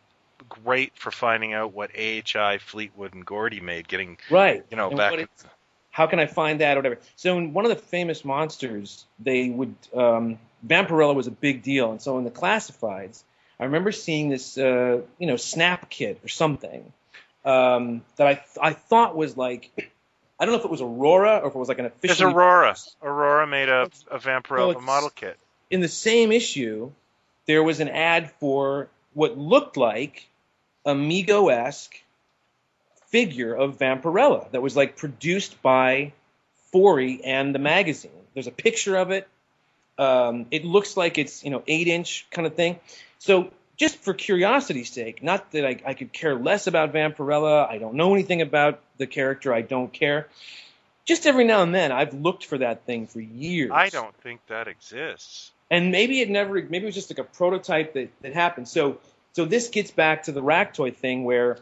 great for finding out what AHI, Fleetwood, and Gordy made. Getting Right. and And back. how can I find that or whatever? So in one of the famous Monsters, they would Vampirella was a big deal, and so in the classifieds, I remember seeing this Snap kit or something that I thought was like, I don't know if it was Aurora or if it was like an official. There's Aurora. Aurora made a Well, Vampirella model kit. In the same issue, there was an ad for what looked like a Mego-esque figure of Vampirella that was like produced by Forey and the magazine. There's a picture of it. It looks like it's 8-inch kind of thing. So just for curiosity's sake, not that I could care less about Vampirella. I don't know anything about the character. I don't care. Just every now and then, I've looked for that thing for years. I don't think that exists. And maybe it was just like a prototype that happened. So this gets back to the Ractoy thing where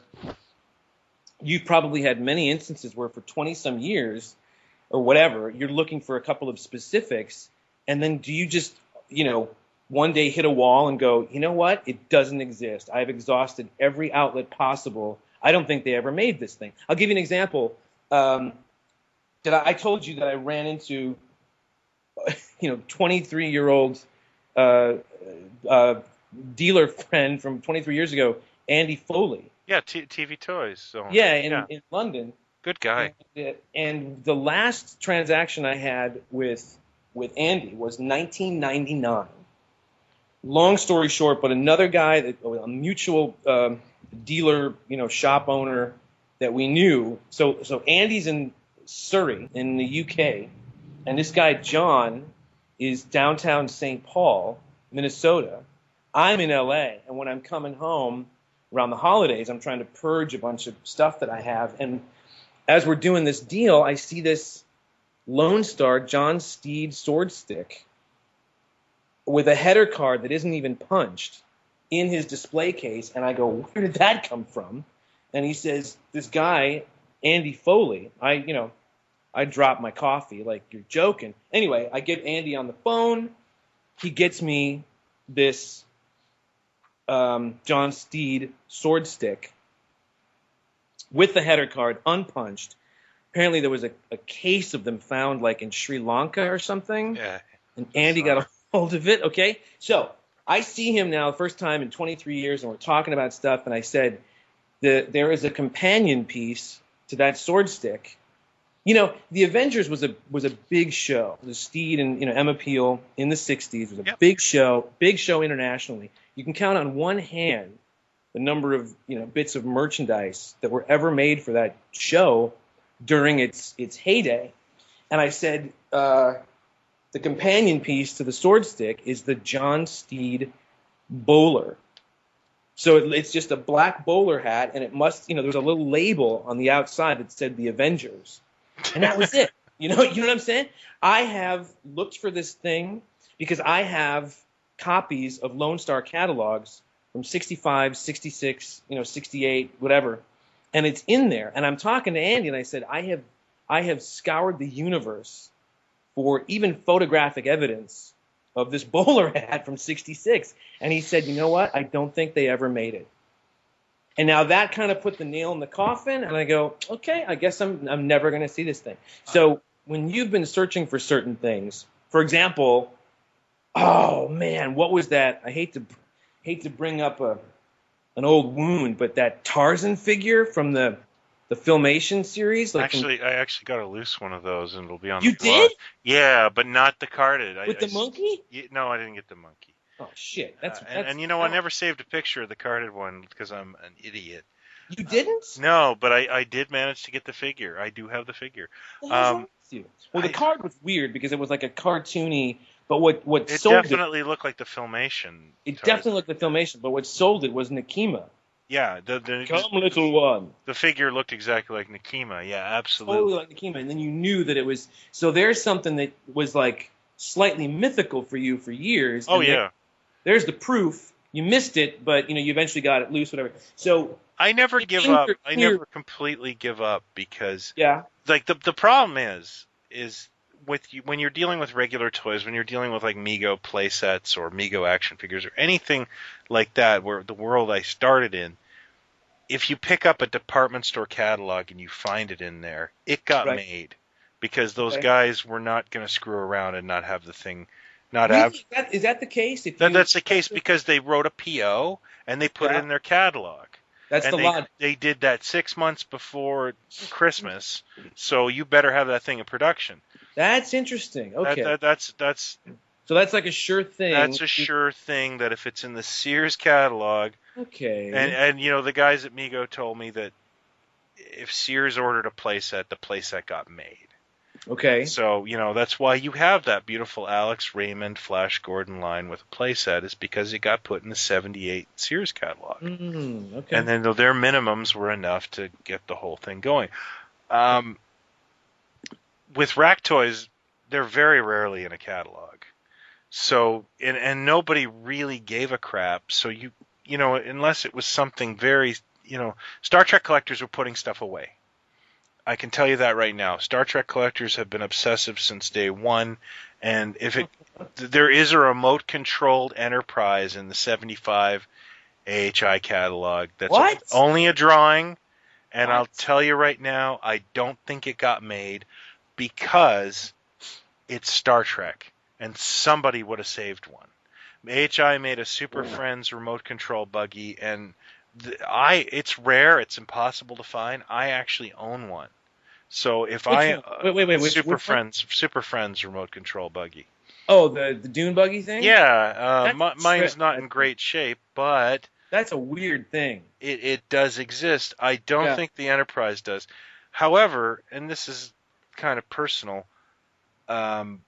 you've probably had many instances where for 20 some years or whatever, you're looking for a couple of specifics. And then do you just, one day hit a wall and go, you know what? It doesn't exist. I've exhausted every outlet possible. I don't think they ever made this thing. I'll give you an example. I told you that I ran into 23-year-old dealer friend from 23 years ago, Andy Foley. Yeah, TV Toys. So yeah, in London. Good guy. And the last transaction I had with Andy was 1999. Long story short, but another guy, a mutual dealer, shop owner that we knew. So Andy's in Surrey in the UK, and this guy John is downtown St. Paul, Minnesota. I'm in LA, and when I'm coming home around the holidays, I'm trying to purge a bunch of stuff that I have. And as we're doing this deal, I see this Lone Star John Steed sword stick with a header card that isn't even punched in his display case. And I go, where did that come from? And he says, this guy, Andy Foley, I dropped my coffee like, you're joking. Anyway, I get Andy on the phone. He gets me this John Steed sword stick with the header card, unpunched. Apparently there was a case of them found like in Sri Lanka or something. Yeah. And Andy got a hold of it. Okay. So I see him now the first time in 23 years, and we're talking about stuff. And I said, there is a companion piece to that sword stick. The Avengers was a big show. The Steed and Emma Peel in the 60s was a big show internationally. You can count on one hand the number of bits of merchandise that were ever made for that show during its heyday. And I said the companion piece to the sword stick is the John Steed bowler. So it's just a black bowler hat, and it must there was a little label on the outside that said the Avengers. And that was it. You know what I'm saying? I have looked for this thing because I have copies of Lone Star catalogs from 65, 66, 68, whatever. And it's in there. And I'm talking to Andy, and I said, I have scoured the universe for even photographic evidence of this bowler hat from 66. And he said, you know what? I don't think they ever made it. And now that kind of put the nail in the coffin, and I go, okay, I guess I'm never going to see this thing. So when you've been searching for certain things, for example, oh man, what was that? I hate hate to bring up an old wound, but that Tarzan figure from the Filmation series, like I actually got a loose one of those, and it'll be on you the blog. did Yeah, but not the carded. with the monkey. No, I didn't get the monkey. Oh shit! That's I never saved a picture of the carded one because I'm an idiot. You didn't? No, but I did manage to get the figure. I do have the figure. What the hell's wrong with you? Well, the card was weird because it was like a cartoony. But what it sold definitely looked like the Filmation. It definitely looked like the Filmation, but what sold it was Nekima. Yeah, Come, little one. The figure looked exactly like Nekima. Yeah, absolutely. Totally like Nekima, and then you knew that it was. So there's something that was like slightly mythical for you for years. Oh yeah. There's the proof. You missed it, but you eventually got it loose, whatever. So I never give up. I never completely give up because like the problem is with you when you're dealing with regular toys, when you're dealing with like Mego play sets or Mego action figures or anything like that, where the world I started in, if you pick up a department store catalog and you find it in there, it got made because those guys were not going to screw around and not have the thing. Is that the case? That's the case because they wrote a PO and they put it in their catalog. That's the logic. They did that 6 months before Christmas, so you better have that thing in production. That's interesting. Okay. That's so that's like a sure thing. That's a sure thing that if it's in the Sears catalog. Okay. And the guys at Mego told me that if Sears ordered a playset, the playset got made. Okay. So, that's why you have that beautiful Alex Raymond Flash Gordon line with a playset is because it got put in the 78 Sears catalog. Okay. And then their minimums were enough to get the whole thing going. With rack toys, they're very rarely in a catalog. So, and nobody really gave a crap. So unless it was something very, Star Trek collectors were putting stuff away. I can tell you that right now. Star Trek collectors have been obsessive since day one, and there is a remote-controlled Enterprise in the 75 AHI catalog that's only a drawing, and I'll tell you right now, I don't think it got made because it's Star Trek, and somebody would have saved one. AHI made a Super Friends remote-control buggy, and it's rare, it's impossible to find. I actually own one. So if wait, Super Friends remote control buggy. Oh, the Dune buggy thing? Yeah, mine's not in great shape, but that's a weird thing. It does exist. I don't think the Enterprise does. However, and this is kind of personal, AHI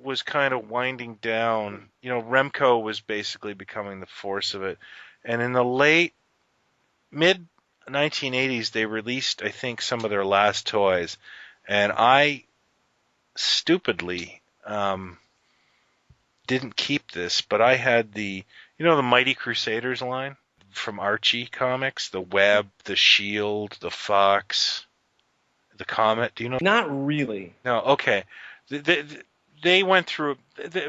was kind of winding down. Remco was basically becoming the force of it, and in the mid 1980s, they released, I think, some of their last toys, and I stupidly didn't keep this, but I had the Mighty Crusaders line from Archie Comics, the Web, the Shield, the Fox, the Comet. Do you know? Not really. No. Okay. They went through.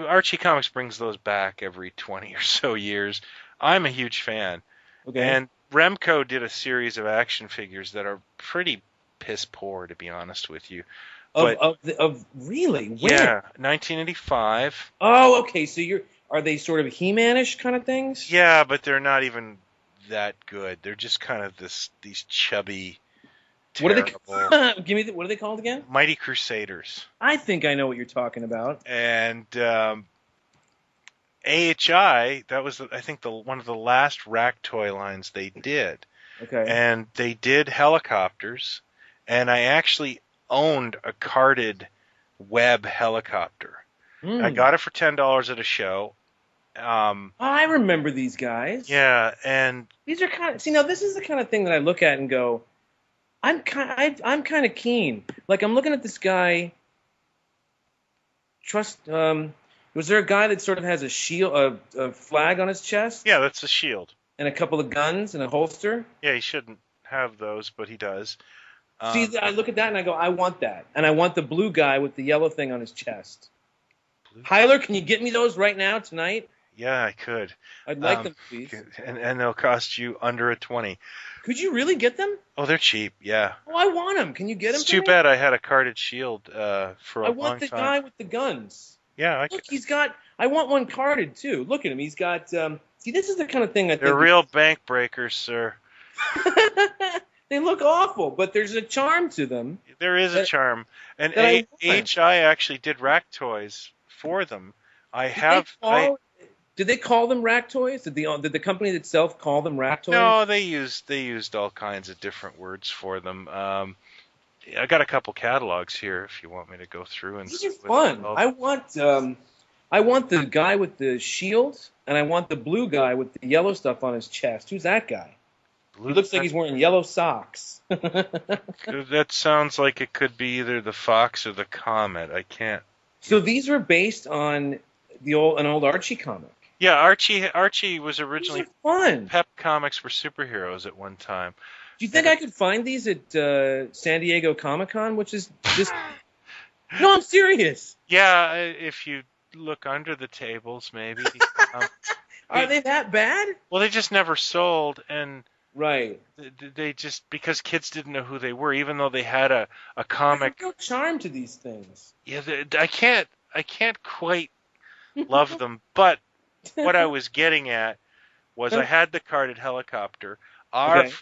Archie Comics brings those back every 20 or so years. I'm a huge fan. Okay. And Remco did a series of action figures that are pretty piss poor, to be honest with you. Of really? When? Yeah, 1985. Oh, okay. So are they sort of He-Man-ish kind of things? Yeah, but they're not even that good. They're just kind of these chubby, terrible. What are they? Give me what are they called again? Mighty Crusaders. I think I know what you're talking about. And AHI, that was, I think, one of the last rack toy lines they did. Okay. And they did helicopters, and I actually owned a carded Web helicopter. I got it for $10 at a show. I remember these guys. Yeah, and these are now this is the kind of thing that I look at and go, I'm kind of keen. Like I'm looking at this guy. Was there a guy that sort of has a shield, a flag on his chest? Yeah, that's a shield. And a couple of guns and a holster? Yeah, he shouldn't have those, but he does. See, I look at that and I go, I want that. And I want the blue guy with the yellow thing on his chest. Hyler, can you get me those right now, tonight? Yeah, I could. I'd like them, please. And they'll cost you under a 20. Could you really get them? Oh, they're cheap, yeah. Oh, I want them. Can you get them? It's too bad I had a carded shield for a long time. I want the guy with the guns. Yeah, Look, he's got. I want one carded too. Look at him. He's got. See, this is the kind of thing I they're think. real bank breakers, sir. They look awful, but there's a charm to them There is a that, charm. And that I want. HI actually did rack toys for them. I Did they have I call? Did they call them rack toys? Did the company itself call them rack toys? No, they used all kinds of different words for them. I got a couple catalogs here if you want me to go through and These see are what they're fun. called. I want the guy with the shield, and I want the blue guy with the yellow stuff on his chest. Who's that guy? He looks like he's wearing yellow socks. That sounds like it could be either the Fox or the Comet. I can't. So these were based on an old Archie comic. Yeah, Archie was These originally are fun. Pep Comics for superheroes at one time. Do you think I could find these at San Diego Comic-Con, which is just... No, I'm serious. Yeah, if you look under the tables, maybe. Are they that bad? Well, they just never sold, and Right. they just, because kids didn't know who they were, even though they had a comic. There's no charm to these things. Yeah, I can't quite love them, but what I was getting at was I had the carded helicopter.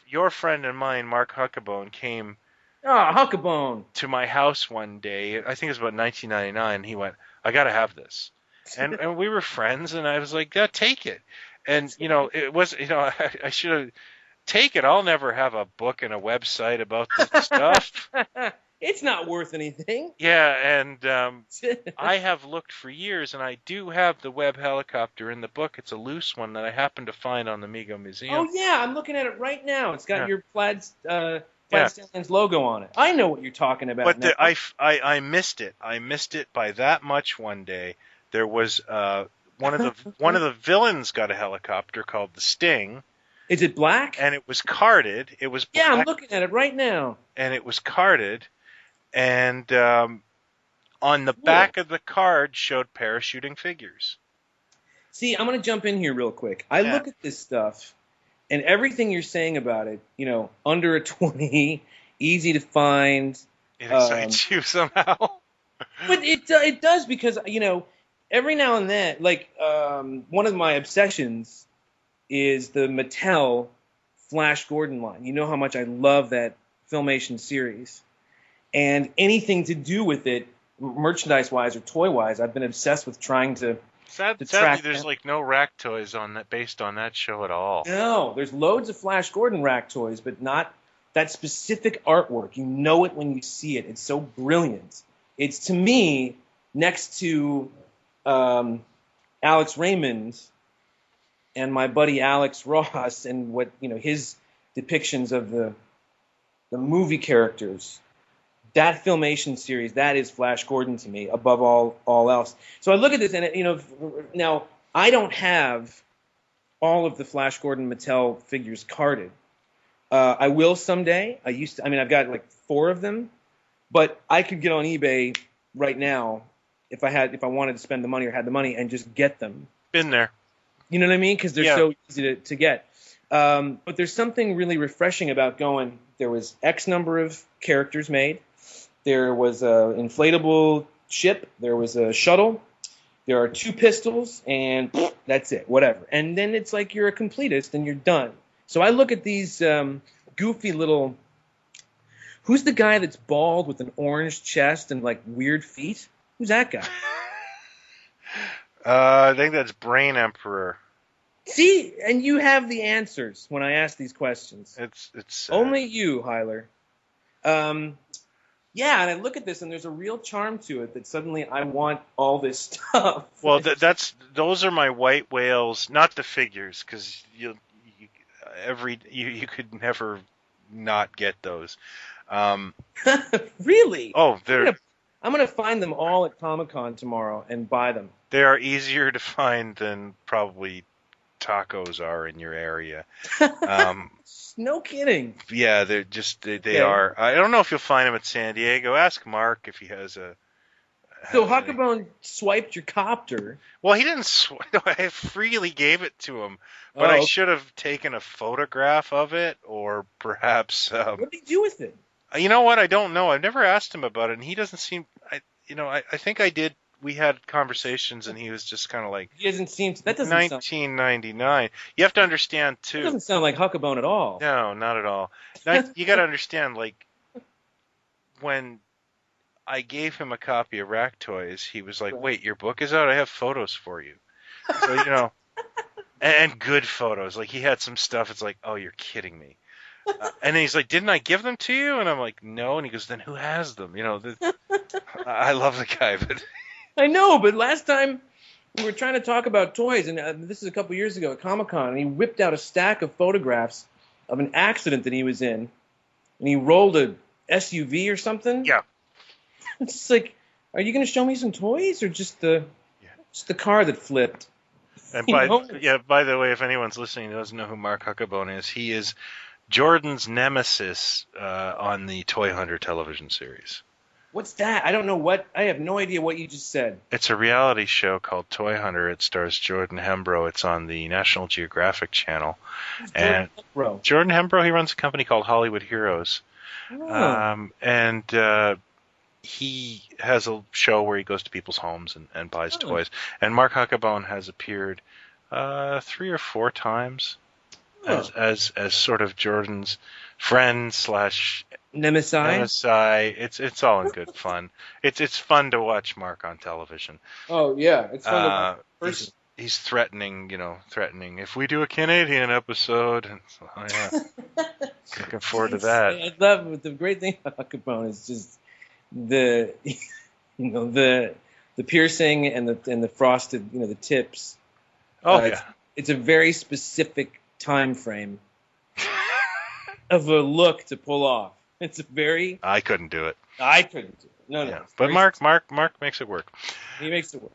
Your friend and mine, Mark Huckabone, came Huckabone. to my house one day. I think it was about 1999. He went, "I got to have this," and we were friends, and I was like, "Yeah, take it." And it was I should have take it. I'll never have a book and a website about this stuff. It's not worth anything. Yeah, and I have looked for years, and I do have the web helicopter in the book. It's a loose one that I happened to find on the Mego Museum. Oh yeah, I'm looking at it right now. It's got your plaid Stallions logo on it. I know what you're talking about. But I missed it. I missed it by that much one day. There was one of the villains got a helicopter called the Sting. Is it black? And it was carded. It was black, yeah, I'm looking at it right now. And it was carded. And on the back of the card showed parachuting figures. See, I'm going to jump in here real quick. I look at this stuff, and everything you're saying about it, under a 20, easy to find. It excites you somehow. But it does because, every now and then, like one of my obsessions is the Mattel Flash Gordon line. You know how much I love that Filmation series. And anything to do with it, merchandise-wise or toy-wise, I've been obsessed with trying to Sadly, track there's down. like no rack toys based on that show at all. No, there's loads of Flash Gordon rack toys, but not that specific artwork. You know it when you see it. It's so brilliant. It's, to me, next to Alex Raymond and my buddy Alex Ross and what his depictions of the movie characters. That Filmation series, that is Flash Gordon to me, above all else. So I look at this, and now I don't have all of the Flash Gordon Mattel figures carded. I will someday. I've got like 4 of them, but I could get on eBay right now if I wanted to spend the money or had the money and just get them. Been there. You know what I mean? Because they're so easy to get. But there's something really refreshing about going. There was X number of characters made. There was an inflatable ship. There was a shuttle. There are 2 pistols, and that's it, whatever. And then it's like you're a completist, and you're done. So I look at these goofy little... Who's the guy that's bald with an orange chest and, like, weird feet? Who's that guy? I think that's Brain Emperor. See? And you have the answers when I ask these questions. It's Only you, Hyler. Yeah, and I look at this, and there's a real charm to it that suddenly I want all this stuff. Well, those are my white whales, not the figures, because you could never not get those. Really? Oh, I'm gonna find them all at Comic-Con tomorrow and buy them. They are easier to find than probably tacos are in your area. No kidding. Yeah, they're just they are. I don't know if you'll find them at San Diego. Ask Mark if he has a. So Huckabone swiped your copter. Well, he didn't. I freely gave it to him, but I should have taken a photograph of it, or perhaps. What did he do with it? You know what? I don't know. I've never asked him about it, and he doesn't seem. I think I did we had conversations, and he was just kind of like, He doesn't seem. That doesn't sound. 1999. You have to understand That too. doesn't sound like Huckabone at all. No, not at all. Now, you got to understand, like, when I gave him a copy of Rack Toys, he was like, Right. "Wait, your book is out? I have photos for you." So, you know, and good photos. Like, he had some stuff. It's like, "Oh, you're kidding me." And then he's like, "Didn't I give them to you?" And I'm like, "No." And he goes, "Then who has them?" You know, I love the guy, but I know, but last time we were trying to talk about toys, and this is a couple years ago at Comic-Con, and he whipped out a stack of photographs of an accident that he was in, and he rolled a SUV or something. yeah. It's just like, are you going to show me some toys, or just the car that flipped? And You know? by the way, if anyone's listening and doesn't know who Mark Huckabone is, he is Jordan's nemesis on the Toy Hunter television series. What's that? I don't know what. I have no idea what you just said. It's a reality show called Toy Hunter. It stars Jordan Hembrow. It's on the National Geographic Channel. And Bro. Jordan Hembrow, he runs a company called Hollywood Heroes. Oh. He has a show where he goes to people's homes and buys toys. And Mark Huckabone has appeared 3 or 4 times as sort of Jordan's friend / Nemesis. It's all in good fun. It's fun to watch Mark on television. Oh yeah, it's fun to watch. He's threatening, if we do a Canadian episode, and so, looking forward to that. I love the great thing about Capone is just the the piercing and the frosted the tips. Oh yeah, it's a very specific time frame of a look to pull off. It's a very. I couldn't do it. I couldn't do it. No. Yeah. But Mark makes it work. He makes it work.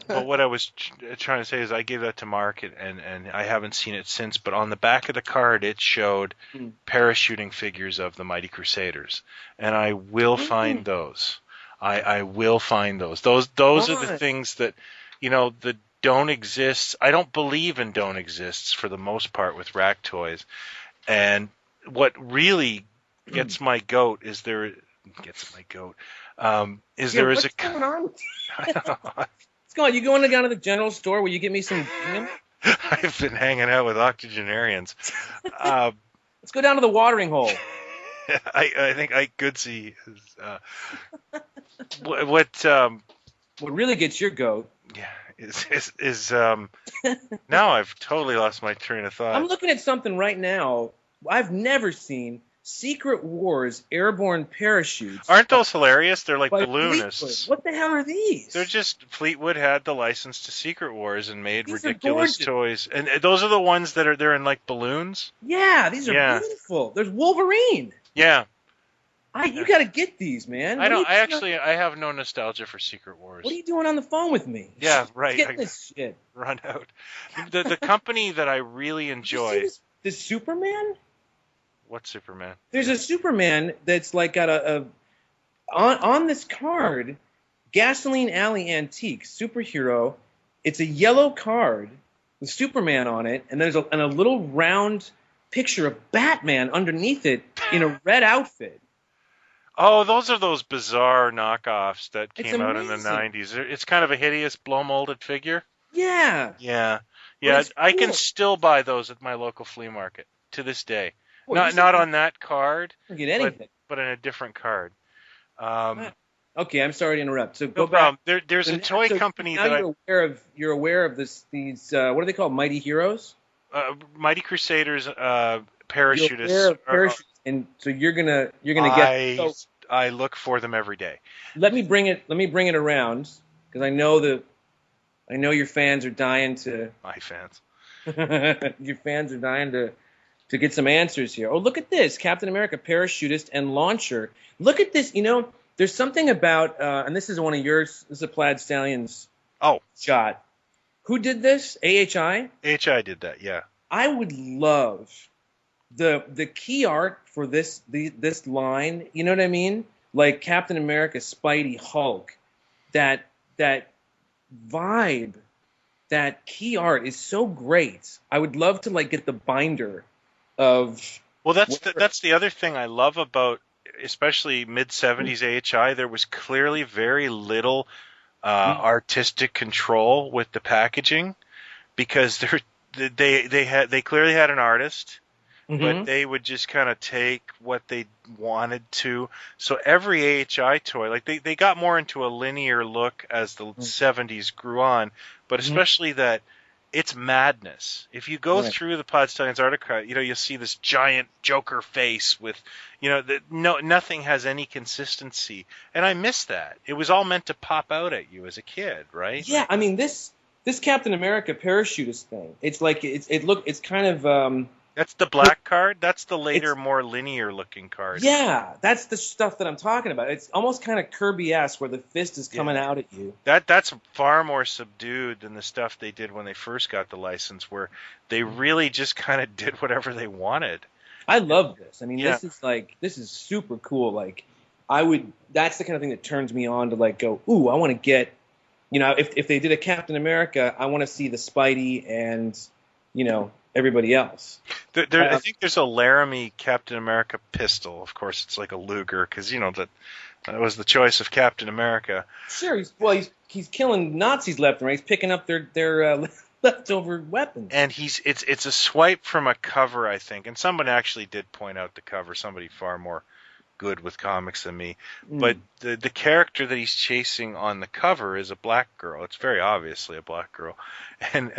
But what I was trying to say is I gave that to Mark, and I haven't seen it since, but on the back of the card it showed parachuting figures of the Mighty Crusaders, and I will find those. I will find those. Those are the things that, that don't exist. I don't believe in don't exists for the most part with Rack Toys, and what really gets my goat is there. Gets my goat. There is what's going on? I don't know. Scott, you going down to the general store where you get me some gingham? I've been hanging out with octogenarians. Let's go down to the watering hole. I think Ike Goodsey is what really gets your goat. Yeah, is now I've totally lost my train of thought. I'm looking at something right now. I've never seen Secret Wars airborne parachutes. Aren't those hilarious? They're like by balloonists. Fleetwood. What the hell are these? They're just Fleetwood had the license to Secret Wars and made These ridiculous toys. And those are the ones that they're in like balloons. Yeah, these are beautiful. There's Wolverine. Yeah. You got to get these, man. I have no nostalgia for Secret Wars. What are you doing on the phone with me? Yeah, right. Get this shit. Run out. The company that I really enjoy. This Superman? What Superman? There's a Superman that's like got on this card, Gasoline Alley Antique superhero. It's a yellow card with Superman on it, and there's a little round picture of Batman underneath it in a red outfit. Oh, those are those bizarre knockoffs that came out in the 90s. It's kind of a hideous blow-molded figure. Yeah. Yeah. Cool. I can still buy those at my local flea market to this day. Well, not on that card, get anything. But in a different card. Okay, I'm sorry to interrupt. So no problem. There's a toy company that you're aware of these what are they called? Mighty Heroes? Mighty Crusaders, parachutists. And so you're gonna get. So, I look for them every day. Let me bring it around because I know your fans are dying to. My fans. Your fans are dying to get some answers here. Oh, look at this. Captain America, parachutist and launcher. Look at this. There's something about, and this is one of yours. This is a Plaid Stallions shot. Who did this? AHI? AHI did that, yeah. I would love the key art for this line. You know what I mean? Like Captain America, Spidey, Hulk. That vibe, that key art is so great. I would love to get the binder of. Well, that's the other thing I love about especially mid 70s AHI, there was clearly very little artistic control with the packaging because they clearly had an artist, but they would just kind of take what they wanted to. So every AHI toy, like they got more into a linear look as the 70s grew on, but especially that it's madness. If you go through the Pod Stallions article, you'll see this giant Joker face with, nothing has any consistency, and I miss that. It was all meant to pop out at you as a kid, right? Yeah, I mean this Captain America parachutist thing. It's like it's kind of. That's the black card. That's the later, more linear-looking card. Yeah, that's the stuff that I'm talking about. It's almost kind of Kirby-esque, where the fist is coming out at you. That's far more subdued than the stuff they did when they first got the license, where they really just kind of did whatever they wanted. I love this. I mean, this is super cool. Like, that's the kind of thing that turns me on to like go, ooh, I want to get, if they did a Captain America, I want to see the Spidey and, everybody else. I think there's a Laramie Captain America pistol. Of course, it's like a Luger because that was the choice of Captain America. Sure, he's killing Nazis left and right. He's picking up their leftover weapons. And it's a swipe from a cover, I think. And someone actually did point out the cover. Somebody far more good with comics than me. But the character that he's chasing on the cover is a black girl. It's very obviously a black girl. And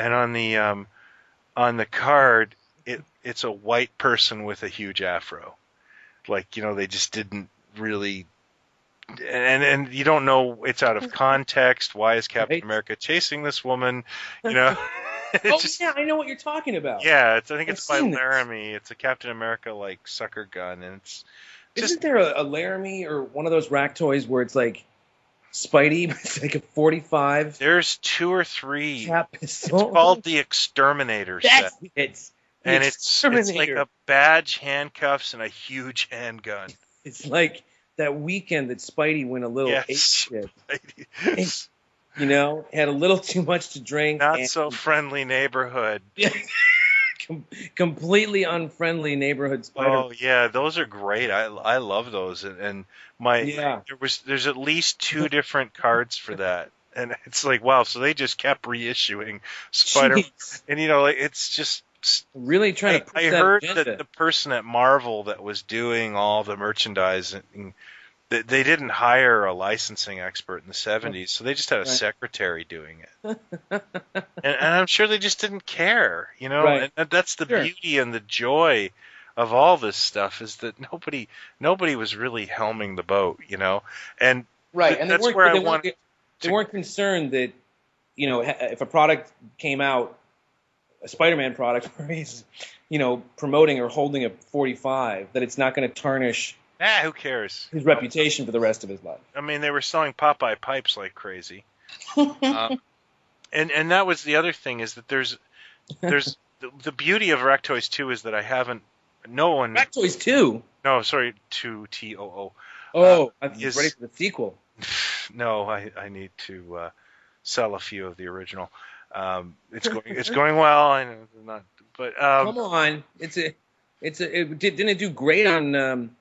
on the card, it's a white person with a huge afro. Like, they just didn't really... And you don't know, it's out of context. Why is Captain America chasing this woman? Yeah, I know what you're talking about. Yeah, I think it's by Laramie. It's a Captain America, like, sucker gun. And Isn't there a Laramie or one of those rack toys where it's like Spidey, but it's like a 45? There's 2 or 3. It's pistol. called the Exterminator set. That's it. And it's like a badge, handcuffs, and a huge handgun. It's like that weekend that Spidey went a little ape shit. Had a little too much to drink. Not so friendly neighborhood. Completely unfriendly neighborhood Spider. Oh yeah, those are great. I love those, and there's at least 2 different cards for that, and it's like wow. So they just kept reissuing Spider, and it's just really trying to push I that heard agenda. that the person at Marvel that was doing all the merchandising, they didn't hire a licensing expert in the 70s, so they just had a secretary doing it. and I'm sure they just didn't care, Right. And that's the beauty and the joy of all this stuff is that nobody was really helming the boat, and and that's where I want. They weren't concerned that, if a product came out, a Spider-Man product where he's, promoting or holding a 45, that it's not going to tarnish who cares? His reputation for the rest of his life. I mean, they were selling Popeye pipes like crazy. And that was the other thing is that there's the beauty of Rack Toys 2 is that Rack Toys 2? No, sorry, 2 TOO. Oh, I'm ready for the sequel. No, I need to sell a few of the original. It's going well. I know not, but come on, didn't it do great on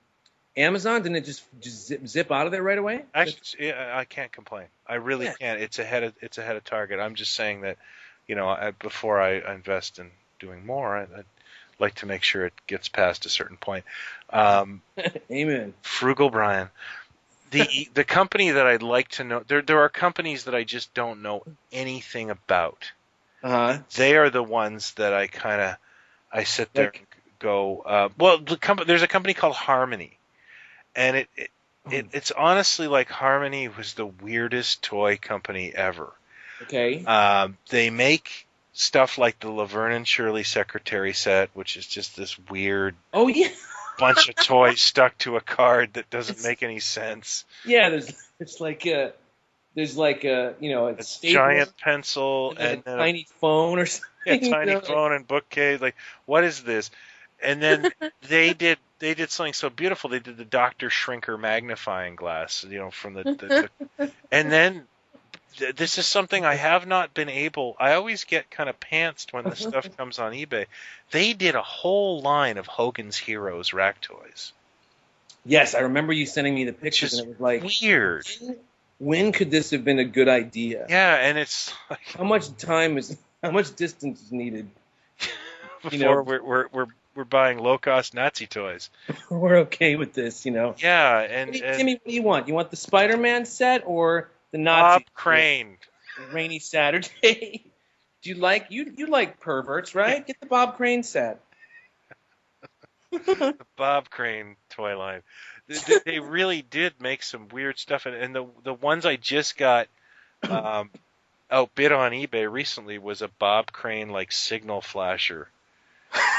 Amazon? Didn't it just zip out of there right away? Actually, I can't complain. I really can't. It's ahead of target. I'm just saying that, before I invest in doing more, I'd like to make sure it gets past a certain point. Amen. Frugal Brian. The company that I'd like to know, there are companies that I just don't know anything about. Uh-huh. They are the ones that I sit there and go, there's a company called Harmony, and it's honestly like Harmony was the weirdest toy company ever. Okay. They make stuff like the Laverne and Shirley Secretary set, which is just this weird. Oh yeah. Bunch of toys stuck to a card that doesn't make any sense. Yeah, there's like a giant pencil and a tiny phone or something. Yeah, tiny phone and bookcase. Like, what is this? And then they did something so beautiful. They did the Dr. Shrinker magnifying glass, from the and then this is something I have not been able. I always get kind of pantsed when the stuff comes on eBay. They did a whole line of Hogan's Heroes rack toys. Yes, I remember you sending me the Which pictures, is and it was like, weird. when could this have been a good idea? Yeah, and it's like How much distance is needed? before we're buying low cost Nazi toys. We're okay with this. Yeah, and Timmy, what do you want? You want the Spider-Man set or the Bob Nazi Crane. rainy Saturday? Do you like you like perverts, right? Get the Bob Crane set. The Bob Crane toy line. They really did make some weird stuff, and the ones I just got outbid on eBay recently was a Bob Crane like signal flasher.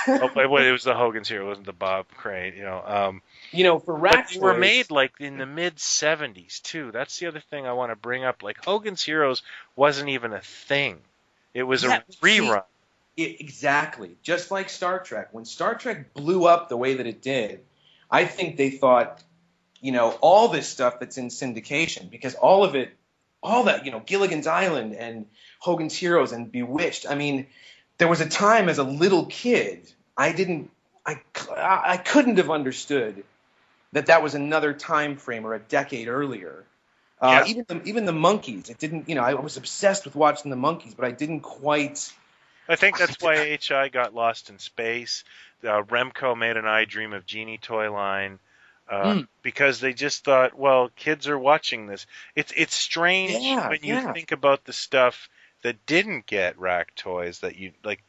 Oh, wait, it was the Hogan's Hero, it wasn't the Bob Crane, For But rack they were toys, made like in the mid '70s too. That's the other thing I want to bring up. Like Hogan's Heroes wasn't even a thing; it was a rerun. Exactly. Just like Star Trek. When Star Trek blew up the way that it did, I think they thought, all this stuff that's in syndication, because all that, Gilligan's Island and Hogan's Heroes and Bewitched. I mean, there was a time as a little kid, I couldn't have understood that was another time frame or a decade earlier. Yeah. Even the Monkeys, it didn't, I was obsessed with watching the Monkeys, but I didn't quite. I think that's why HI got lost in space. Remco made an I Dream of Jeannie toy line because they just thought, well, kids are watching this. It's strange when you think about the stuff that didn't get rack toys that you like,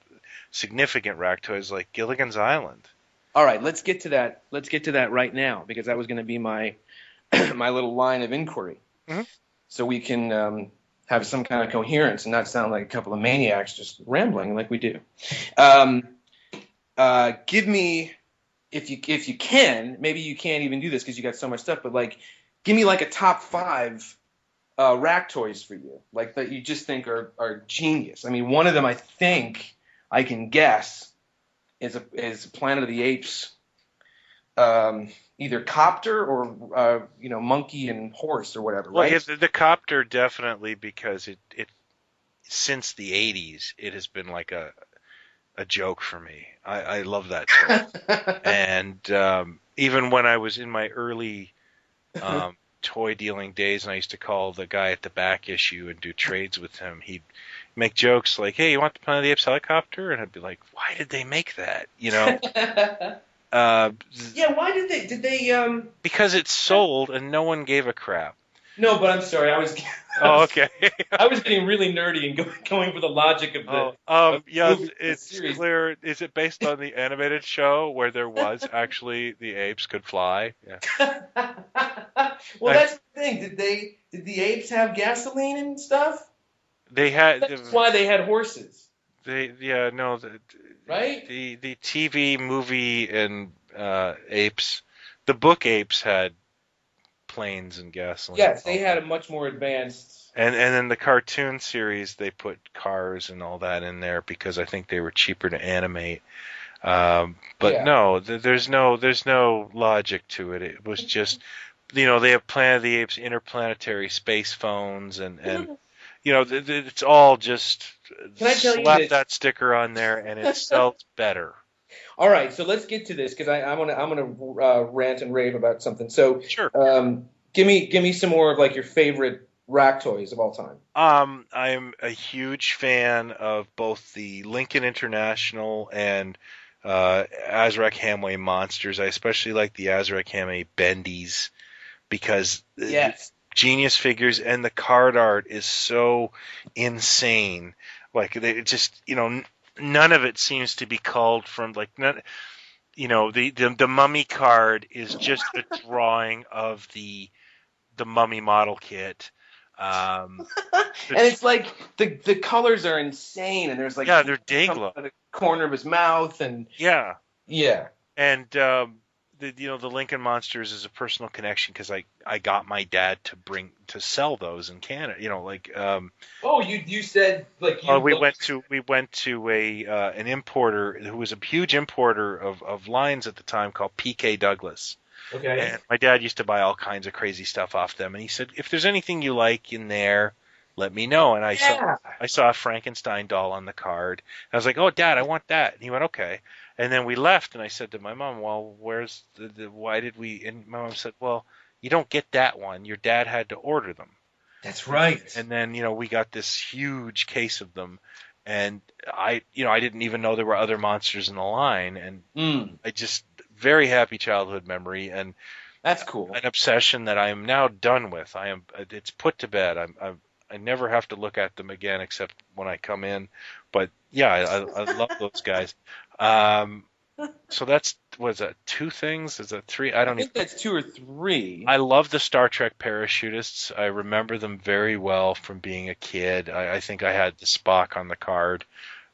significant rack toys like Gilligan's Island. All right, let's get to that. Let's get to that right now because that was going to be my my little line of inquiry, so we can have some kind of coherence and not sound like a couple of maniacs just rambling like we do. Give me, if you can, maybe you can't even do this because you got so much stuff, but give me a top 5 rack toys for you, that you just think are genius. I mean, one of them I think I can guess is Planet of the Apes, either copter or monkey and horse or whatever. Well, right? yeah, the copter definitely, because it since the '80s it has been like a joke for me. I love that toy. And even when I was in my early toy dealing days, and I used to call the guy at the back issue and do trades with him, he'd make jokes like, "Hey, you want the Planet of the Apes helicopter?" And I'd be like, "Why did they make that?" Yeah, why did they Because it sold and no one gave a crap. No, but I'm sorry, Oh, okay. I was getting really nerdy and going for the logic of the. Yes, it's clear. Is it based on the animated show where there was actually the apes could fly? Yeah. Well, that's the thing. Did the apes have gasoline and stuff? They had. That's why they had horses. Right? The TV, movie, and apes. The book apes had planes and gasoline. Yes, they had a much more advanced. And then the cartoon series, they put cars and all that in there because I think they were cheaper to animate. No, there's no logic to it. It was just, they have Planet of the Apes interplanetary space phones and it's all just slap that sticker on there and it sells better. All right, so let's get to this because I'm gonna rant and rave about something. So sure, give me some more of your favorite rack toys of all time. I'm a huge fan of both the Lincoln International and Azrak Hamway monsters. I especially like the Azrak Hamway Bendies because genius figures and the card art is so insane. They just none of it seems to be called from the mummy card is just a drawing of the mummy model kit. And it's the colors are insane, and there's they're Dayglow at the corner of his mouth, and and the Lincoln Monsters is a personal connection because I got my dad to sell those in Canada. You said we went to an importer who was a huge importer of lines at the time called P.K. Douglas. Okay. And my dad used to buy all kinds of crazy stuff off them, and he said, "If there's anything you like in there, let me know." And I saw a Frankenstein doll on the card. And I was like, "Oh, Dad, I want that." And he went, "Okay." And then we left, and I said to my mom, "Well, where's why did we?" And my mom said, "Well, you don't get that one. Your dad had to order them." That's right. And then, we got this huge case of them, and I didn't even know there were other monsters in the line, and I just very happy childhood memory, and That's cool. an obsession that I am now done with. It's put to bed. I never have to look at them again except when I come in. But yeah, I love those guys. So was that two things? Is that three? I think that's two or three. I love the Star Trek parachutists. I remember them very well from being a kid. I think I had the Spock on the card,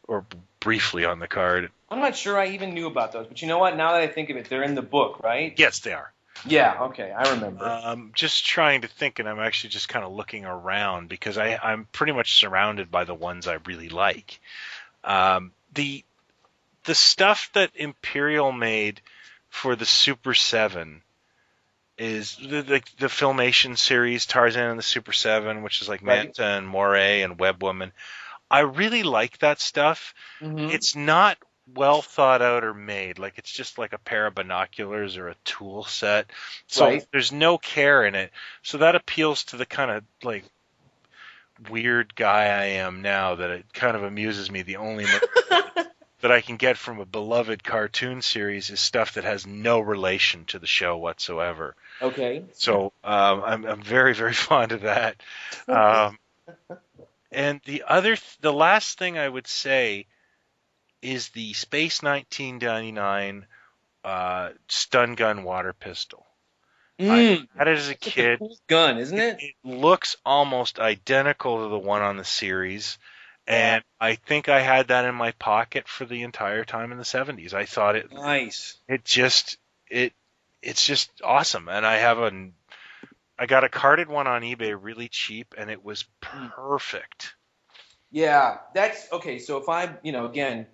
or briefly on the card. I'm not sure I even knew about those, but you know what? Now that I think of it, they're in the book, right? Yes, they are. Yeah, okay, I remember. Just trying to think, and I'm actually just kind of looking around because I'm pretty much surrounded by the ones I really like. The stuff that Imperial made for the Super 7 is the Filmation series, Tarzan and the Super 7, which is like Manta and Moray and Web Woman. I really like that stuff. Mm-hmm. It's not well thought out or made. Like, it's just like a pair of binoculars or a tool set. So there's no care in it. So that appeals to the kind of like weird guy I am now, that it kind of amuses me. The only that I can get from a beloved cartoon series is stuff that has no relation to the show whatsoever. Okay. So I'm very, very fond of that. And the last thing I would say is the Space 1999 stun gun water pistol. I had it as a kid. A cool gun, isn't it? It looks almost identical to the one on the series. And I think I had that in my pocket for the entire time in the 70s. I thought it nice. It's just awesome. And I got a carded one on eBay really cheap, and it was perfect. Yeah, that's okay. So if again,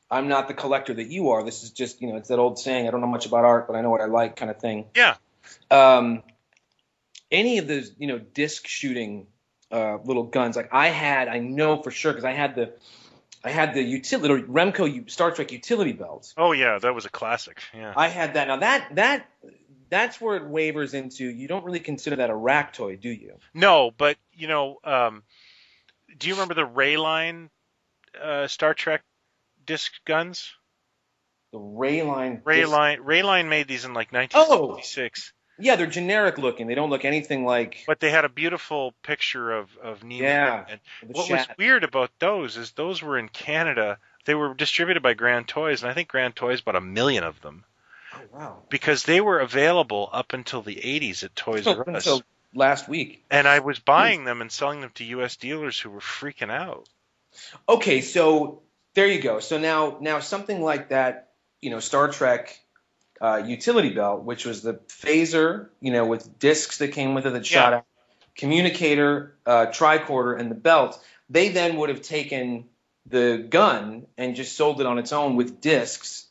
I'm not the collector that you are. This is just, it's that old saying, I don't know much about art, but I know what I like kind of thing. Yeah. Any of those, disc shooting little guns, like I know for sure, because I had the utility Remco Star Trek utility belt. Oh yeah, that was a classic. Yeah, I had that. Now that's where it wavers into. You don't really consider that a rack toy, do you? No, but do you remember the Rayline Star Trek disc guns? The Rayline. Rayline made these in like 1966. Yeah, they're generic looking. They don't look anything like. But they had a beautiful picture of Nemo. Yeah. And what was weird about those is those were in Canada. They were distributed by Grand Toys, and I think Grand Toys bought 1 million of them. Oh wow! Because they were available up until the 80s at Toys R Us. Until last week. And I was buying them and selling them to U.S. dealers who were freaking out. Okay, so there you go. So now something like that, Star Trek. Utility belt, which was the phaser, with discs that came with it that shot out, communicator, tricorder, and the belt. They then would have taken the gun and just sold it on its own with discs.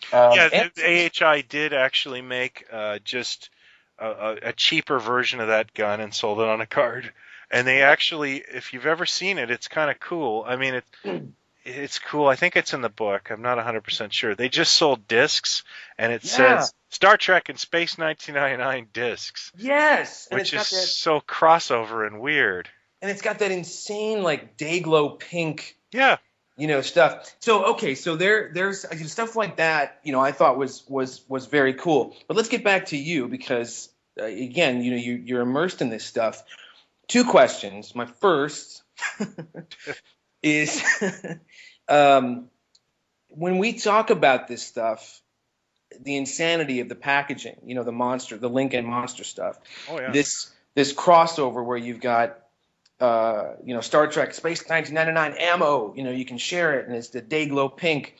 The AHI did actually make just a cheaper version of that gun and sold it on a card. And they actually, if you've ever seen it, it's kind of cool. I mean, it's cool. I think it's in the book. I'm not 100% sure. They just sold discs, and it says Star Trek and Space 1999 discs. Yes. And which is so crossover and weird. And it's got that insane, like, day-glow pink, yeah, stuff. So, okay, so there's stuff like that, I thought was very cool. But let's get back to you because, again, you're immersed in this stuff. 2 questions. My first is when we talk about this stuff, the insanity of the packaging, the Lincoln monster stuff. Oh yeah. This crossover where you've got Star Trek Space 1999 ammo, you can share it, and it's the day-glow pink.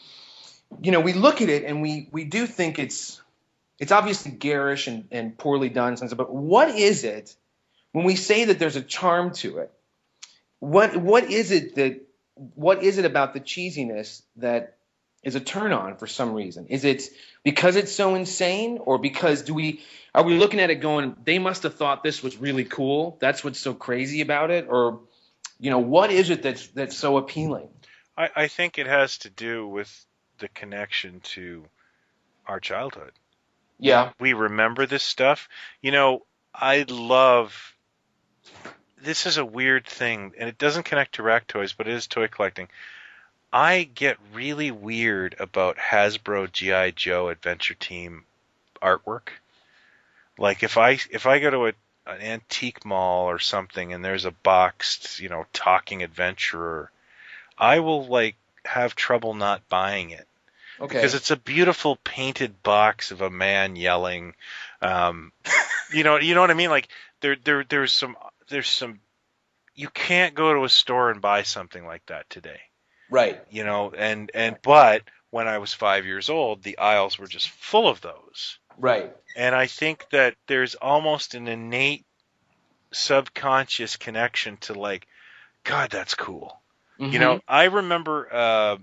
We look at it and we do think it's obviously garish and poorly done, but what is it when we say that there's a charm to it? What is it about the cheesiness that is a turn on for some reason? Is it because it's so insane, or because are we looking at it going, they must have thought this was really cool, that's what's so crazy about it? Or what is it that's so appealing? I think it has to do with the connection to our childhood. Yeah. We remember this stuff. You know, I love. This is a weird thing, and it doesn't connect to rack toys, but it is toy collecting. I get really weird about Hasbro GI Joe Adventure Team artwork. Like if I go to an antique mall or something and there's a boxed, talking adventurer, I will like have trouble not buying it Okay. because it's a beautiful painted box of a man yelling. You know what I mean? Like there's some you can't go to a store and buy something like that today. Right. But when I was 5 years old, the aisles were just full of those. Right. And I think that there's almost an innate subconscious connection to like, God, that's cool. Mm-hmm. I remember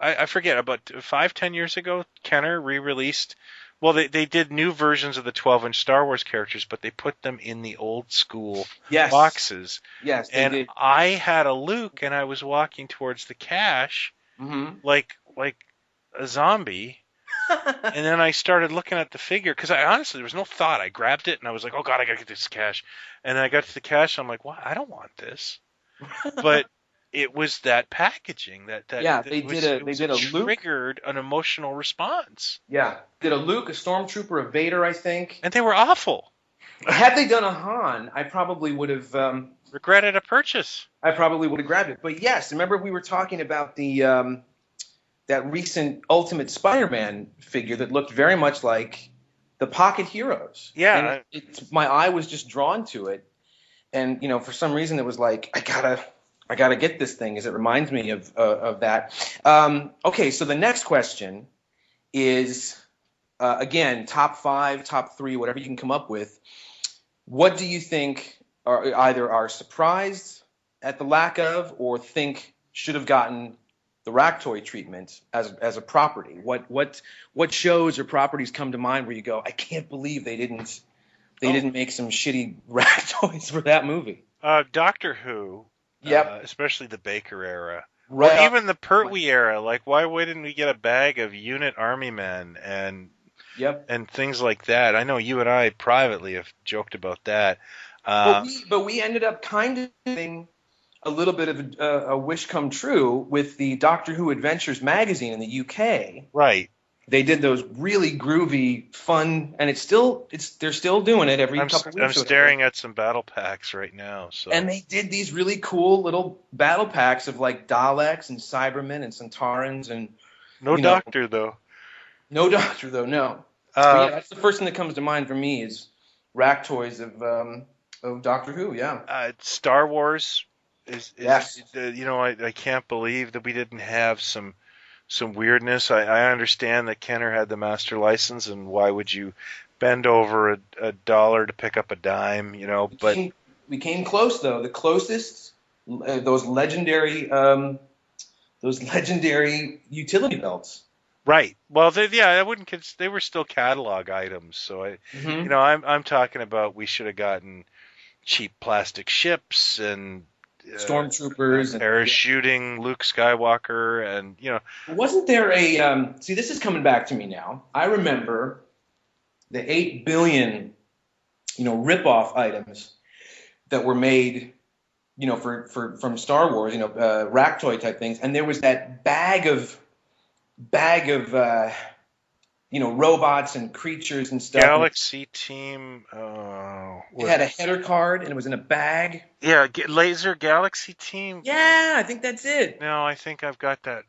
I forget, about 5-10 years ago, Kenner re-released. Well, they did new versions of the 12-inch Star Wars characters, but they put them in the old school boxes. Yes, they and did. I had a Luke, and I was walking towards the cache like a zombie. And then I started looking at the figure because I honestly, there was no thought. I grabbed it and I was like, "Oh God, I gotta get this cache." And then I got to the cache. I'm like, "What? I don't want this." But it was that packaging that they did a Luke, triggered an emotional response. Yeah, did a Luke, a Stormtrooper, a Vader, I think. And they were awful. Had they done a Han, I probably would have regretted a purchase. I probably would have grabbed it. But yes, remember we were talking about the that recent Ultimate Spider-Man figure that looked very much like the Pocket Heroes. Yeah. And my eye was just drawn to it. And, for some reason it was like, I gotta get this thing, as it reminds me of that. Okay, so the next question is, again, top 5, top 3, whatever you can come up with. What do you think are surprised at the lack of, or think should have gotten the rack toy treatment as a property? What shows or properties come to mind where you go, I can't believe they didn't make some shitty rack toys for that movie? Doctor Who. Yep. Especially the Baker era. Right. Or even the Pertwee era. Like, why didn't we get a bag of unit army men and things like that? I know you and I privately have joked about that. But we ended up kind of doing a little bit of a wish come true with the Doctor Who Adventures magazine in the UK. Right. They did those really groovy, fun, and they're still doing it every couple of weeks. I'm staring at some battle packs right now. So. And they did these really cool little battle packs of like Daleks and Cybermen and Centaurans and no Doctor though. No Doctor though. No. That's the first thing that comes to mind for me is rack toys of Doctor Who. Yeah. Star Wars is yes. I can't believe that we didn't have some weirdness. I understand that Kenner had the master license, and why would you bend over a dollar to pick up a dime? We came close though. The closest, those legendary utility belts. Right. Well, I wouldn't. They were still catalog items. So I'm talking about we should have gotten cheap plastic ships and. Stormtroopers, parachuting Luke Skywalker, and wasn't there a see? This is coming back to me now. I remember the 8 billion, rip-off items that were made, from Star Wars, rack toy type things, and there was that bag of robots and creatures and stuff. Galaxy Team. It had a header card and it was in a bag. Yeah, Laser Galaxy Team. Yeah, I think that's it. No, I think I've got that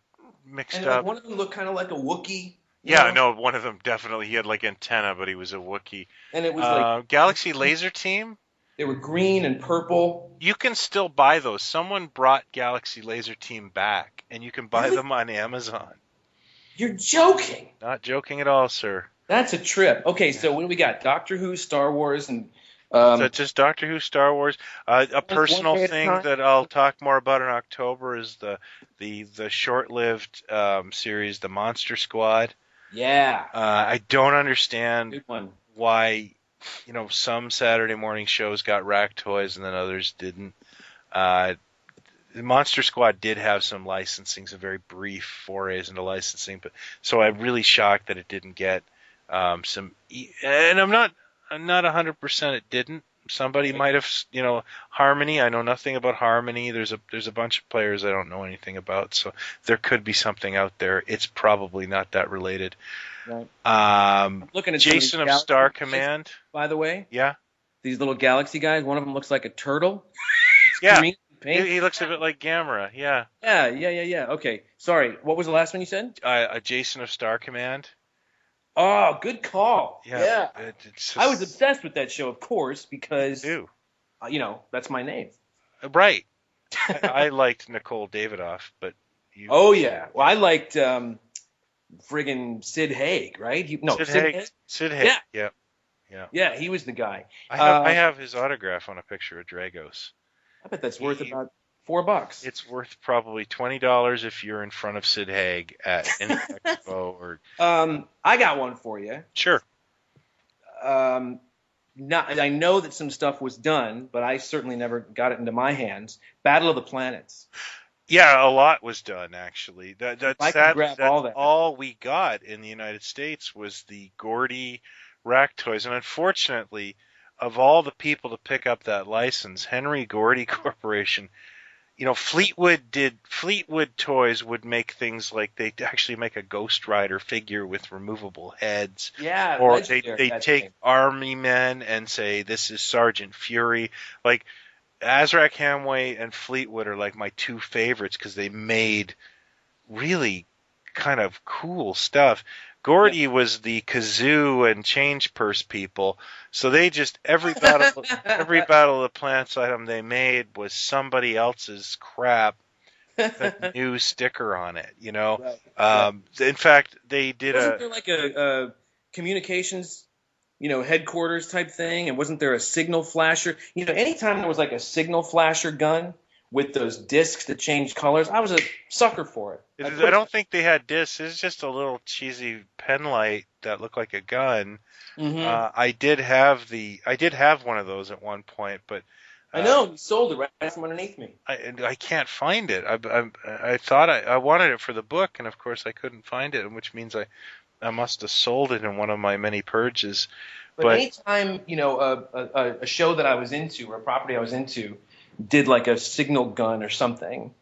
mixed up. One of them looked kind of like a Wookiee. Yeah, no, one of them definitely. He had like antenna, but he was a Wookiee. And it was like Galaxy Laser Team. They were green and purple. You can still buy those. Someone brought Galaxy Laser Team back, and you can buy them on Amazon. You're joking. Not joking at all, sir. That's a trip. Okay, so what do we got? Doctor Who, Star Wars, and... so just Doctor Who, Star Wars. A personal thing that I'll talk more about in October is the short-lived series, The Monster Squad. Yeah. I don't understand why, some Saturday morning shows got rack toys and then others didn't. Monster Squad did have some licensing, some very brief forays into licensing, but so I'm really shocked that it didn't get and I'm not 100% it didn't. Somebody might have, Harmony. I know nothing about Harmony. There's a bunch of players I don't know anything about, so there could be something out there. It's probably not that related. Right. Looking at Jason of Star Command, by the way. Yeah. These little galaxy guys. One of them looks like a turtle. Yeah. He looks a bit like Gamera. Yeah. Yeah. Okay. Sorry. What was the last one you said? Jason of Star Command. Oh, good call. Yeah. I was obsessed with that show, of course, because that's my name. Right. I liked Nicole Davidoff, but you. Oh yeah. Well, I liked friggin' Sid Haig, right? Sid Haig. Sid Haig. Yeah. Yeah, he was the guy. I have his autograph on a picture of Dragos. I bet that's worth about $4. It's worth probably $20 if you're in front of Sid Haig at any expo or. I got one for you. Sure. I know that some stuff was done, but I certainly never got it into my hands. Battle of the Planets. Yeah, a lot was done actually. That's all that. All we got in the United States was the Gordy rack toys, and unfortunately, of all the people to pick up that license, Henry Gordy Corporation. Fleetwood Toys would make things like they actually make a Ghost Rider figure with removable heads. Yeah, or they take Army Men and say this is Sergeant Fury. Like Azrak Hamway and Fleetwood are like my two favorites because they made really kind of cool stuff. Gordy was the kazoo and change purse people, so they just every battle of the Planets item they made was somebody else's crap with a new sticker on it. Right. In fact, they did wasn't there like a communications, headquarters type thing, and wasn't there a signal flasher? Anytime there was like a signal flasher gun with those discs that change colors, I was a sucker for it. I don't think they had discs. It's just a little cheesy pen light that looked like a gun. Mm-hmm. I did have one of those at one point, but I know you sold it right from underneath me. I can't find it. I thought I wanted it for the book, and of course I couldn't find it, which means I must have sold it in one of my many purges. But anytime a show that I was into or a property I was into did like a signal gun or something,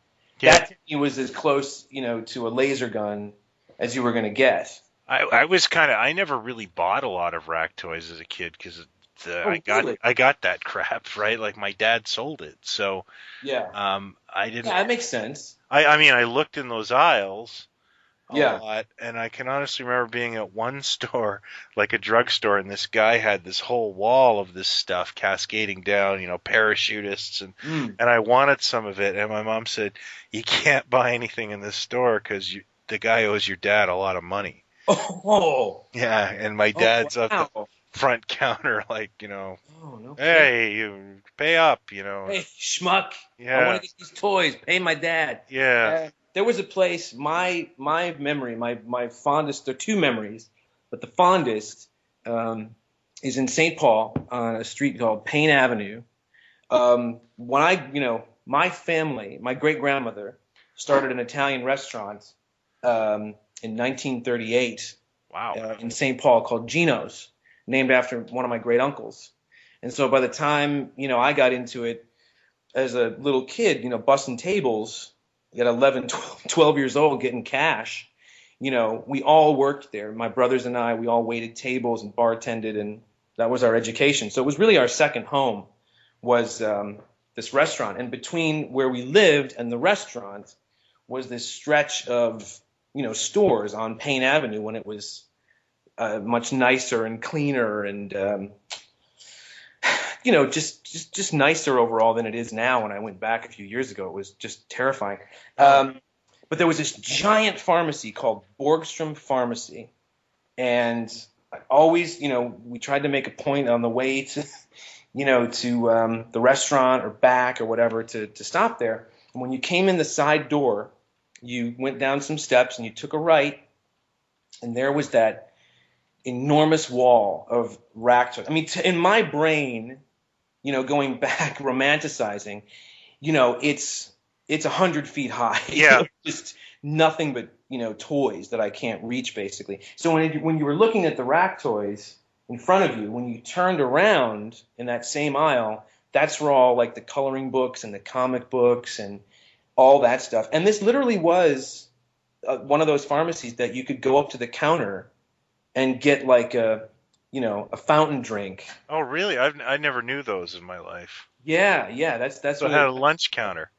that to me was as close, to a laser gun as you were going to get. I never really bought a lot of rack toys as a kid because I got that crap, right? Like my dad sold it, so I didn't. Yeah, that makes sense. I mean, I looked in those aisles a lot, and I can honestly remember being at one store, like a drugstore, and this guy had this whole wall of this stuff cascading down, parachutists, and I wanted some of it, and my mom said, "You can't buy anything in this store because the guy owes your dad a lot of money." Oh, yeah, and my dad's up the front counter, like, hey, you pay up, Hey, schmuck. Yeah. I want to get these toys. Pay my dad. Yeah. There was a place, my memory, my fondest, there are two memories, but the fondest is in St. Paul on a street called Payne Avenue. When my family, my great-grandmother started an Italian restaurant in 1938 in St. Paul called Gino's, named after one of my great-uncles. And so by the time, I got into it as a little kid, bussing tables at 11, 12 years old, getting cash, we all worked there. My brothers and I, we all waited tables and bartended, and that was our education. So it was really our second home was this restaurant. And between where we lived and the restaurant was this stretch of, stores on Payne Avenue when it was much nicer and cleaner and, just nicer overall than it is now. When I went back a few years ago, it was just terrifying. But there was this giant pharmacy called Borgstrom Pharmacy. And I always, we tried to make a point on the way to, to the restaurant or back or whatever to stop there. And when you came in the side door, you went down some steps and you took a right. And there was that enormous wall of rack toys. I mean, in my brain, going back, romanticizing, it's it's 100 feet high. Yeah. Just nothing but toys that I can't reach basically. So when you were looking at the rack toys in front of you, when you turned around in that same aisle, that's where all like the coloring books and the comic books and all that stuff. And this literally was one of those pharmacies that you could go up to the counter and get like a fountain drink. Oh, really? I never knew those in my life. Yeah, that's So it what had a lunch counter.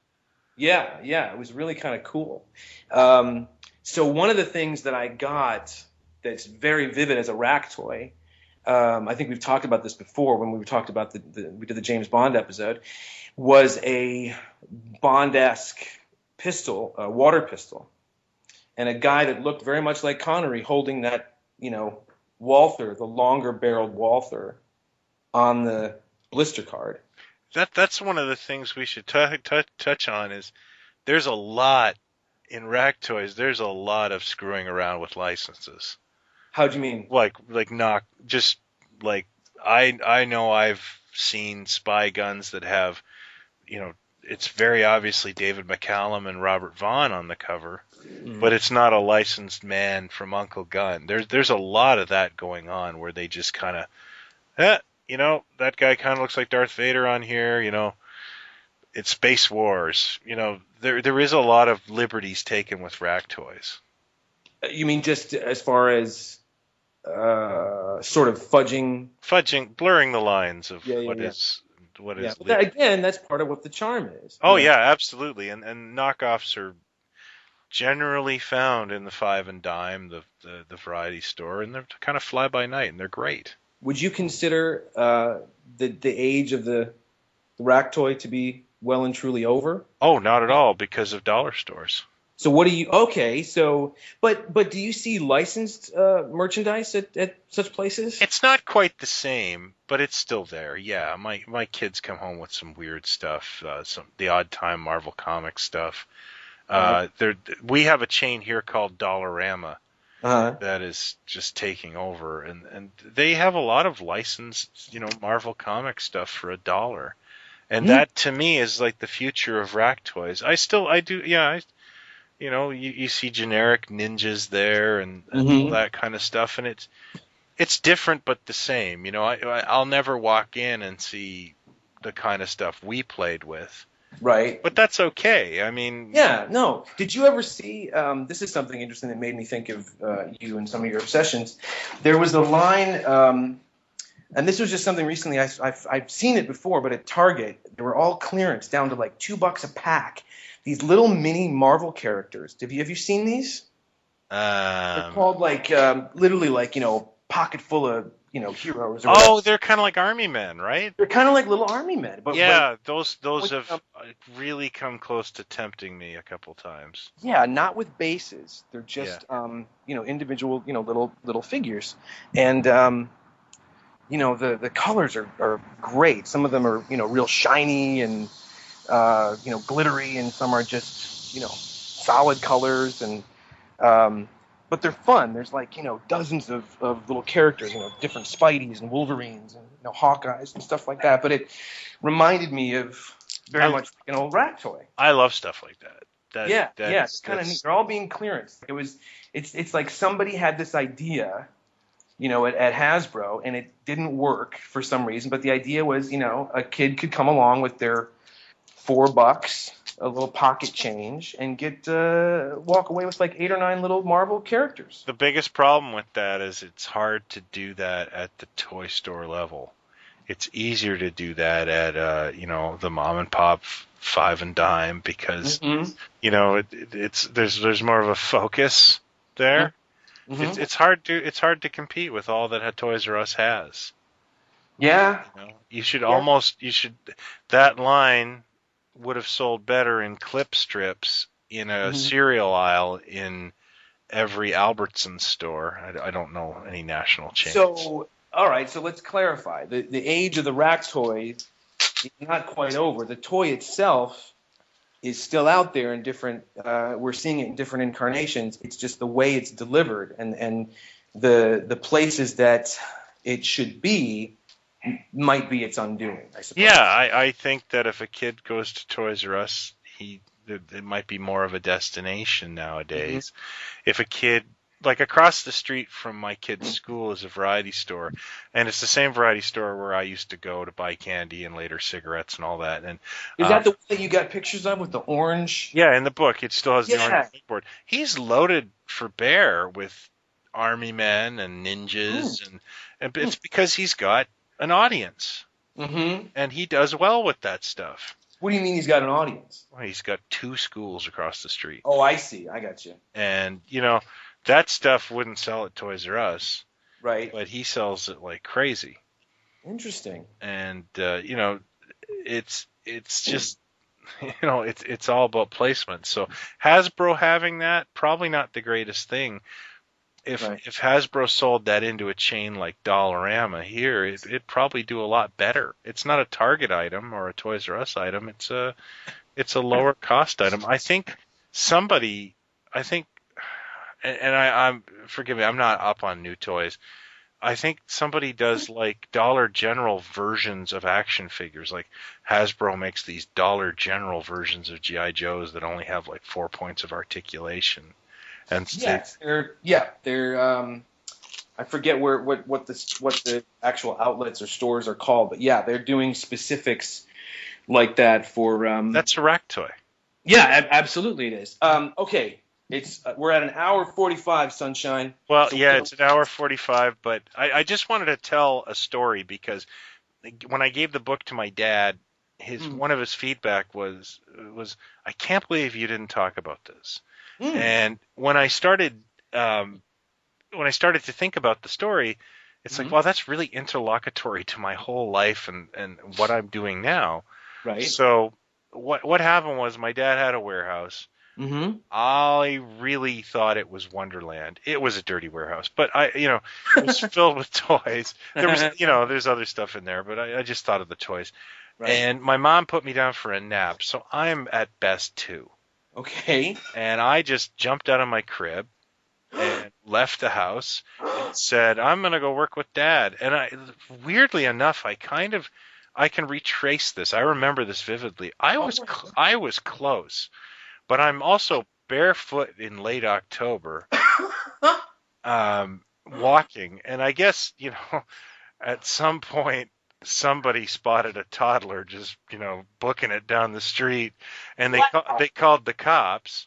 yeah, it was really kind of cool. So one of the things that I got that's very vivid as a rack toy, I think we've talked about this before when we talked about we did the James Bond episode, was a Bond-esque pistol, a water pistol, and a guy that looked very much like Connery holding that, Walther, the longer barreled Walther, on the blister card. That's one of the things we should touch on is there's a lot in rack toys. There's a lot of screwing around with licenses. How do you mean? Like not just like I know I've seen spy guns that have, it's very obviously David McCallum and Robert Vaughn on the cover, but it's not a licensed man from Uncle Gun. There's a lot of that going on where they just kind of, that guy kind of looks like Darth Vader on here, it's Space Wars. There is a lot of liberties taken with rack toys. You mean just as far as sort of fudging, blurring the lines of what yeah. is what Yeah, is. but again, that's part of what the charm is. Oh yeah, absolutely. And knockoffs are generally found in the 5 and dime, the variety store, and they're kind of fly by night, and they're great. Would you consider the age of the rack toy to be well and truly over? Oh, not at all, because of dollar stores. So what do you? Okay, so but do you see licensed merchandise at such places? It's not quite the same, but it's still there. Yeah, my kids come home with some weird stuff, the odd time Marvel Comics stuff. We have a chain here called Dollarama that is just taking over, and they have a lot of licensed, Marvel Comics stuff for $1, and that to me is like the future of rack toys. I do, yeah. You see generic ninjas there and all that kind of stuff, and it's different but the same. I'll never walk in and see the kind of stuff we played with. Right. But that's okay. I mean... Yeah, no. Did you ever see, this is something interesting that made me think of you and some of your obsessions. There was a line, and this was just something recently, I've seen it before, but at Target, they were all clearance down to like $2 a pack. These little mini Marvel characters. Have you seen these? They're called like literally like pocket full of heroes. Or they're kind of like army men, right? They're kind of like little army men. But yeah, those have really come close to tempting me a couple times. Yeah, not with bases. They're just individual little figures, and the colors are great. Some of them are real shiny and glittery, and some are just, solid colors, and but they're fun. There's like, dozens of little characters, different Spideys and Wolverines and, Hawkeyes and stuff like that. But it reminded me of very much like an old rack toy. I love stuff like that. It's kind of neat. They're all being clearance. It's like somebody had this idea, at Hasbro, and it didn't work for some reason. But the idea was, a kid could come along with their $4, a little pocket change, and walk away with like 8 or 9 little Marvel characters. The biggest problem with that is it's hard to do that at the toy store level. It's easier to do that at the mom and pop 5 and dime because there's more of a focus there. Mm-hmm. It's hard to compete with all that Toys R Us has. Yeah. That line would have sold better in clip strips in a cereal aisle in every Albertsons store. I don't know any national chains. So, all right, so let's clarify. The age of the rack toy is not quite over. The toy itself is still out there in different, we're seeing it in different incarnations. It's just the way it's delivered and the places that it should be might be its undoing, I suppose. Yeah, I think that if a kid goes to Toys R Us, he it might be more of a destination nowadays. Mm-hmm. If a kid, like across the street from my kid's school is a variety store, and it's the same variety store where I used to go to buy candy and later cigarettes and all that. And Is that the one that you got pictures of with the orange? yeah, in the book it still has the Yeah. orange whiteboard. He's loaded for bear with army men and ninjas, and it's because he's got an audience, Mm-hmm. and he does well with that stuff. What do you mean he's got an audience? Well, he's got 2 schools across the street. Oh, I see. I got you. And, that stuff wouldn't sell at Toys R Us, Right. but he sells it like crazy. Interesting. And, it's just, it's all about placement. So Hasbro having that, probably not the greatest thing. If Hasbro sold that into a chain like Dollarama here, it'd probably do a lot better. It's not a Target item or a Toys R Us item. It's a lower cost item. I think I'm forgive me, I'm not up on new toys. I think somebody does like Dollar General versions of action figures. Like Hasbro makes these Dollar General versions of G.I. Joes that only have like 4 points of articulation. And they're I forget what the actual outlets or stores are called, but yeah, they're doing specifics like that for that's a rack toy. Yeah, absolutely it is. Okay, we're at an hour 45, Sunshine. Well, so yeah, it's an hour 45, but I just wanted to tell a story because when I gave the book to my dad, one of his feedback was I can't believe you didn't talk about this. And when I started to think about the story, it's like, wow, that's really interlocutory to my whole life and what I'm doing now. Right. So what happened was my dad had a warehouse. Mm-hmm. I really thought it was Wonderland. It was a dirty warehouse, but it was filled with toys. There was, there's other stuff in there, but I just thought of the toys. Right. And my mom put me down for a nap, so I'm at best 2. Okay. And I just jumped out of my crib and left the house and said, I'm going to go work with Dad. And weirdly enough, I can retrace this. I remember this vividly. I was close, but I'm also barefoot in late October, walking. And I guess, at some point, somebody spotted a toddler just, booking it down the street, and they called the cops.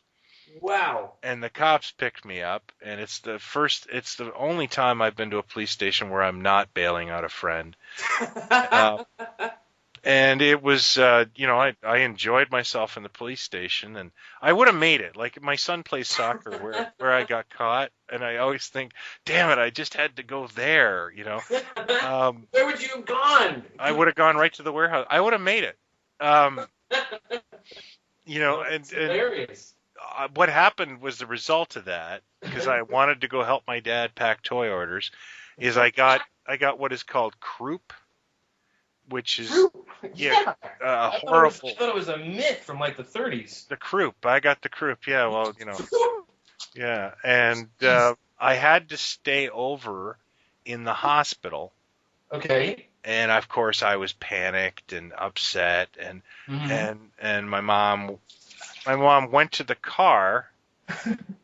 Wow. And the cops picked me up, and it's the only time I've been to a police station where I'm not bailing out a friend. And it was, I enjoyed myself in the police station, and I would have made it. Like, my son plays soccer where I got caught, and I always think, damn it, I just had to go there, Where would you have gone? I would have gone right to the warehouse. I would have made it. It's hilarious. What happened was the result of that, because I wanted to go help my dad pack toy orders, is I got what is called croup, which is horrible. I thought it was a myth from like the 30s. The croup. I got the croup. Yeah, well, yeah. And I had to stay over in the hospital. Okay. And of course I was panicked and upset, and my mom went to the car,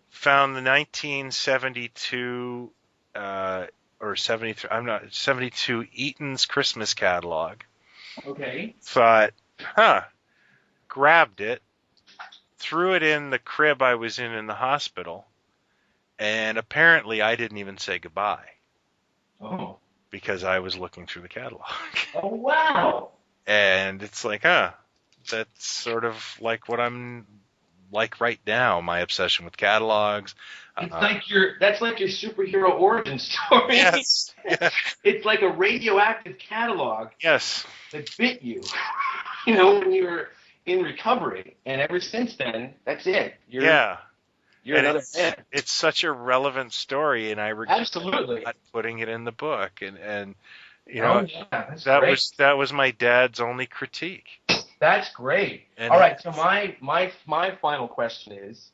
found the 1972 or 73, 72 Eaton's Christmas catalog. Okay. Thought, grabbed it, threw it in the crib I was in the hospital, and apparently I didn't even say goodbye. Oh. Because I was looking through the catalog. Oh, wow. And it's like, that's sort of like what I'm like right now, my obsession with catalogs. That's like your superhero origin story. Yes. Yeah. It's like a radioactive catalog. Yes. That bit you, when you were in recovery. And ever since then, that's it. You're another man. It's such a relevant story, and I regret absolutely not putting it in the book. And that was my dad's only critique. That's great. And all right, so my final question is,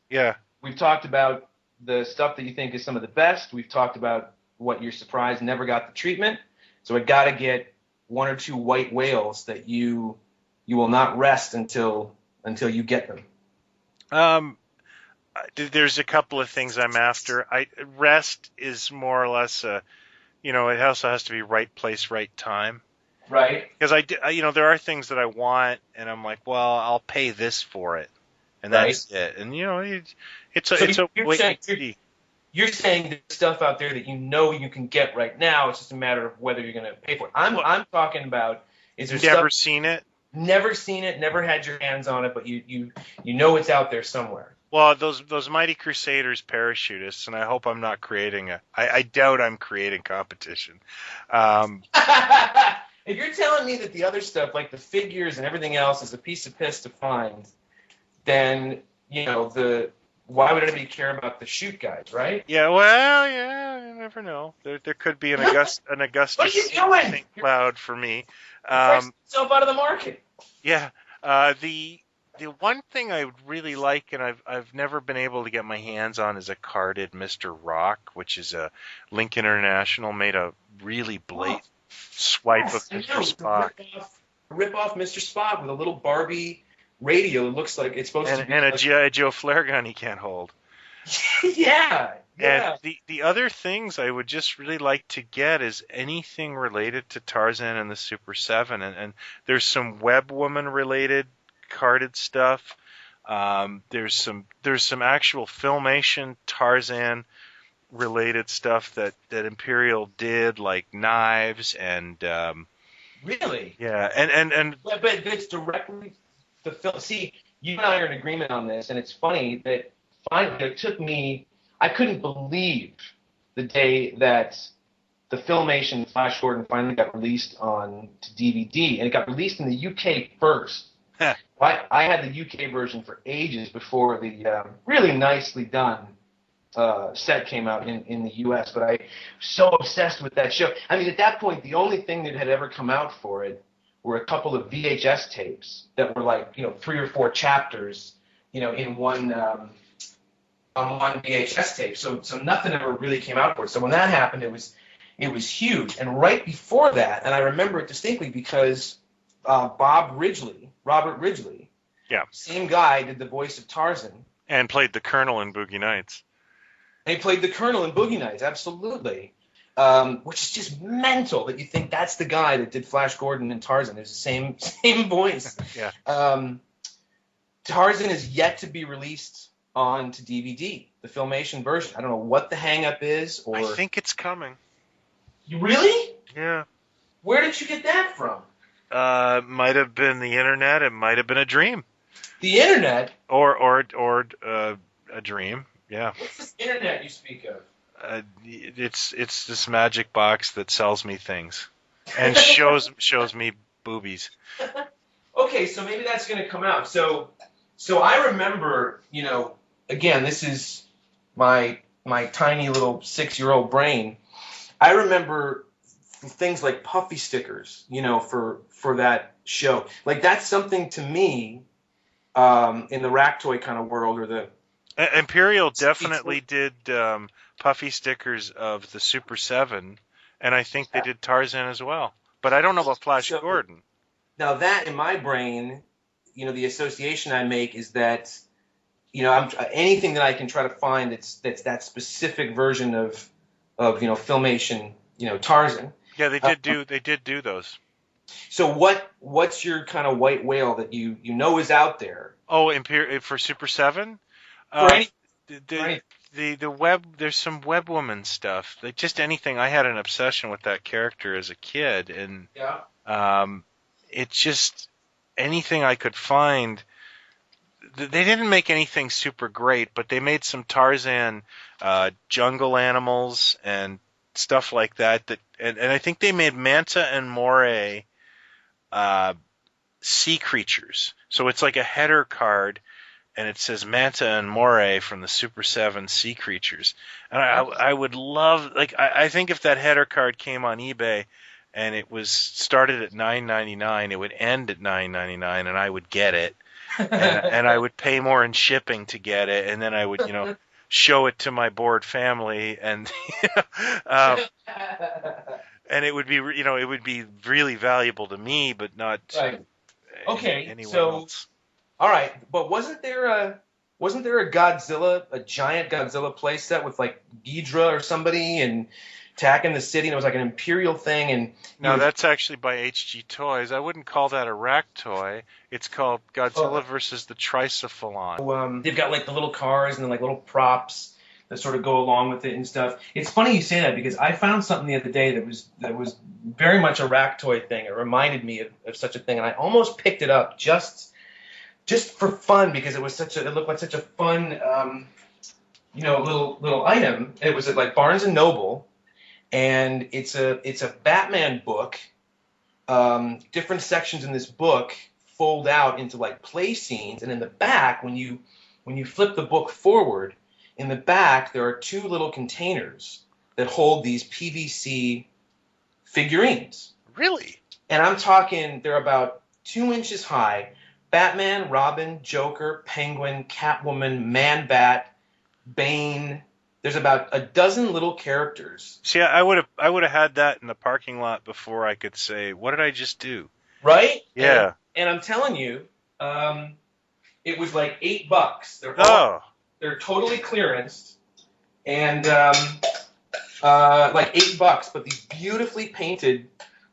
we've talked about the stuff that you think is some of the best. We've talked about what you're surprised never got the treatment. So I got to get 1 or 2 white whales that you will not rest until you get them. Um, there's a couple of things I'm after. Rest is more or less it also has to be right place, right time. Right. Because there are things that I want, and I'm like, well, I'll pay this for it, and Right. that's it. And it's So a you're wait saying and see. you're saying there's stuff out there that you know you can get right now. It's just a matter of whether you're going to pay for it. Well, I'm talking about, is there stuff never seen it. never seen it, never had your hands on it, but you know it's out there somewhere. Well, those Mighty Crusaders parachutists, and I hope I'm not creating I doubt I'm creating competition. Um, If you're telling me that the other stuff, like the figures and everything else, is a piece of piss to find, then why would anybody care about the shoot guys, right? yeah, well, yeah, you never know. There could be an Augustus What are you doing? St. Cloud for me. You're pricing yourself out of the market. Yeah, the one thing I would really like, and I've never been able to get my hands on, is a carded Mr. Rock, which is a Link International made a really blatant swipe of Mr. Spock. Rip off Mr. Spock with a little Barbie radio. It looks like it's supposed to be. And a G.I. Joe flare gun he can't hold. Yeah. And the other things I would just really like to get is anything related to Tarzan and the Super 7. And there's some Web Woman related carded stuff. There's some actual Filmation Tarzan related stuff that Imperial did, like knives and Really? yeah, and But it's directly the film. See, you and I are in agreement on this, and it's funny that finally it took me. I couldn't believe the day that the Filmation Flash Gordon finally got released on to DVD, and it got released in the UK first. I had the UK version for ages before the really nicely done set came out in the US, but I was so obsessed with that show. I mean, at that point, the only thing that had ever come out for it were a couple of VHS tapes that were like, 3 or 4 chapters, in one on one VHS tape. So nothing ever really came out for it. So when that happened, it was huge. And right before that, and I remember it distinctly because Robert Ridgely, yeah, same guy, did the voice of Tarzan. And played the Colonel in Boogie Nights. And he played the Colonel in Boogie Nights, absolutely. Which is just mental that you think that's the guy that did Flash Gordon and Tarzan. It's the same voice. Yeah. Tarzan is yet to be released onto DVD, the Filmation version. I don't know what the hang-up is. Or I think it's coming. You really? Yeah. Where did you get that from? Might have been the internet. It might have been a dream. The internet? Or a dream. Yeah. What's this internet you speak of? It's this magic box that sells me things and shows me boobies. Okay, so maybe that's going to come out. So I remember, again, this is my tiny little 6-year-old brain. I remember things like puffy stickers, for that show. Like that's something to me in the rack toy kind of world, or the Imperial definitely did puffy stickers of the Super 7, and I think they did Tarzan as well. But I don't know about Flash Gordon. Now that in my brain, the association I make is that, anything that I can try to find that's that specific version of Filmation, Tarzan. Yeah, they did do those. So what's your kind of white whale that you is out there? Oh, for Super 7? The web, there's some Web Woman stuff. Just anything. I had an obsession with that character as a kid, and it's just anything I could find. They didn't make anything super great, but they made some Tarzan jungle animals and stuff like that. And I think they made Manta and Moray sea creatures. So it's like a header card, and it says Manta and Moray from the Super 7 sea creatures. And I would love, I think if that header card came on eBay and it was started at $9.99, it would end at $9.99, and I would get it. And I would pay more in shipping to get it, and then I would, show it to my bored family, and and it would be, it would be really valuable to me, but not right. Okay, anyone so else. All right, but wasn't there wasn't there a giant Godzilla playset with like Ghidra or somebody and attacking the city, and it was like an Imperial thing, and No, that's actually by HG Toys. I wouldn't call that a rack toy. It's called Godzilla versus the Tricephalon. they've got like the little cars and then like little props that sort of go along with it and stuff. It's funny you say that because I found something the other day that was very much a rack toy thing. It reminded me of such a thing, and I almost picked it up just for fun because it looked like such a fun little item. It was at like Barnes and Noble. And it's a Batman book. Different sections in this book fold out into like play scenes, and in the back, when you flip the book forward, in the back there are two little containers that hold these PVC figurines. Really? And I'm talking, they're about 2 inches high. Batman, Robin, Joker, Penguin, Catwoman, Man-Bat, Bane. There's about a dozen little characters. See, I would have had that in the parking lot before I could say, what did I just do? Right? Yeah. And I'm telling you, it was like $8. They're totally clearanced, and like $8. But these beautifully painted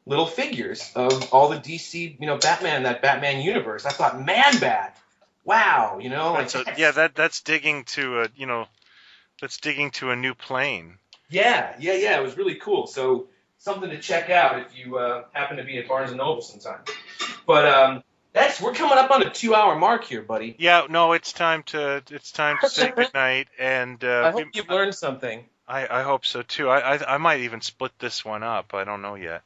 little figures of all the DC, Batman, that Batman universe. I thought, Man-Bat. Wow, that's digging to a, That's digging to a new plane. Yeah. It was really cool. So something to check out if you happen to be at Barnes & Noble sometime. But we're coming up on a 2-hour mark here, buddy. Yeah, no, it's time to say goodnight. And I hope you've learned something. I hope so too. I might even split this one up. I don't know yet.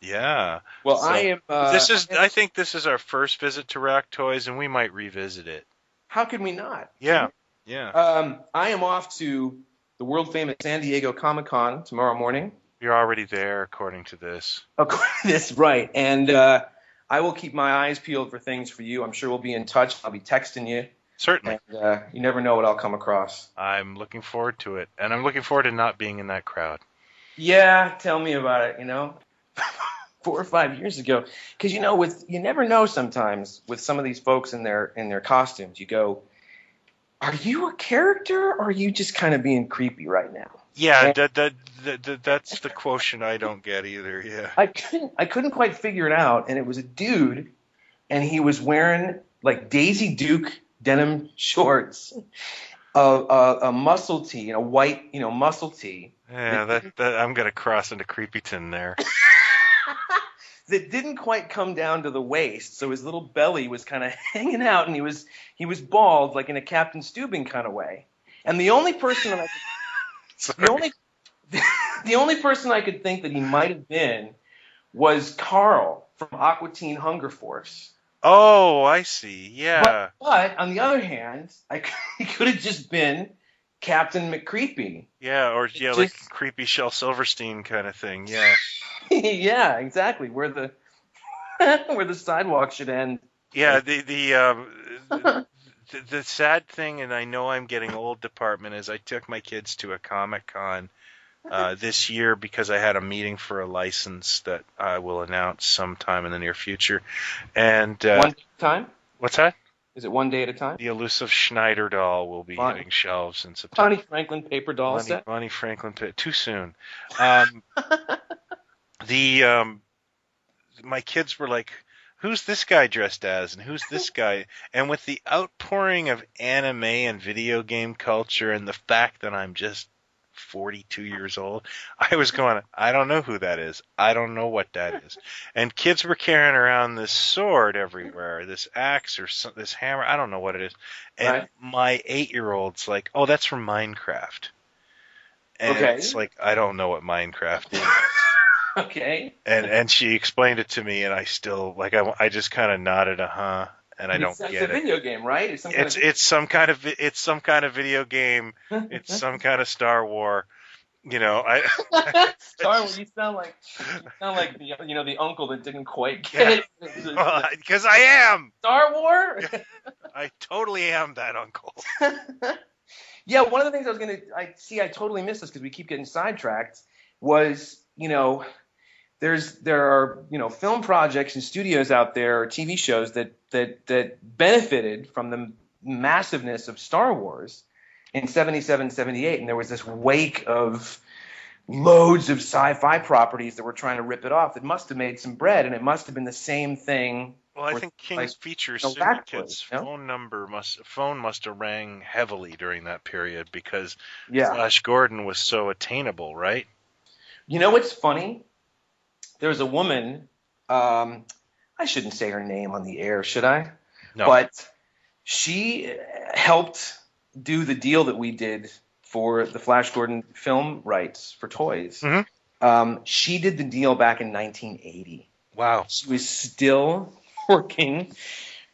Yeah. Well, so, I am. I think this is our first visit to Rack Toys, and we might revisit it. How could we not? Yeah. I am off to the world famous San Diego Comic-Con tomorrow morning. You're already there, according to this. According to this, right. And I will keep my eyes peeled for things for you. I'm sure we'll be in touch. I'll be texting you. Certainly. And you never know what I'll come across. I'm looking forward to it. And I'm looking forward to not being in that crowd. Yeah, tell me about it, 4 or 5 years ago. Because, you never know sometimes with some of these folks in their costumes. You go, are you a character, or are you just kind of being creepy right now? Yeah, that's the quotient I don't get either. Yeah, I couldn't quite figure it out, and it was a dude, and he was wearing like Daisy Duke denim shorts, a muscle tee, a white muscle tee. Yeah, that I'm gonna cross into Creepyton there. That didn't quite come down to the waist, so his little belly was kind of hanging out, and he was bald, like in a Captain Steubing kind of way. And the only person that the only person I could think that he might have been was Carl from Aqua Teen Hunger Force. Oh, I see. Yeah. But on the other hand, he could have just been Captain McCreepy. Yeah, or like Creepy Shel Silverstein kind of thing. Yeah. Yeah, exactly. Where the sidewalk should end. Yeah, the sad thing, and I know I'm getting old department, is I took my kids to a Comic-Con this year because I had a meeting for a license that I will announce sometime in the near future. And one day at a time? What's that? Is it one day at a time? The elusive Schneider doll will be hitting shelves in September. Bonnie Franklin paper doll set? Bonnie Franklin, too soon. My kids were like, who's this guy dressed as, and who's this guy? And with the outpouring of anime and video game culture and the fact that I'm just 42 years old, I was going, I don't know who that is. I don't know what that is. And kids were carrying around this sword everywhere, this axe or this hammer. I don't know what it is. And my 8-year-old's like, oh, that's from Minecraft. And it's like, I don't know what Minecraft is. Okay. And she explained it to me, and I still I just kind of nodded, and I don't get it. It's a video game, right? It's some kind of video game. It's some kind of Star War. Star Wars. You sound like the uncle that didn't quite get it. Because I am Star Wars. I totally am that uncle. Yeah, one of the things I totally missed this because we keep getting sidetracked. Was there are film projects and studios out there or TV shows that benefited from them massiveness of Star Wars in 77, 78, and there was this wake of loads of sci-fi properties that were trying to rip it off. It must have made some bread, and it must have been the same thing. Well, I think King's like, Feature Rat Syndicate's Boys, you know? phone must have rang heavily during that period because Yeah. Flash Gordon was so attainable, right? You know what's funny? There was a woman, I shouldn't say her name on the air, should I? No. But she helped do the deal that we did for the Flash Gordon film rights for toys. Mhm. She did the deal back in 1980. Wow. She was still working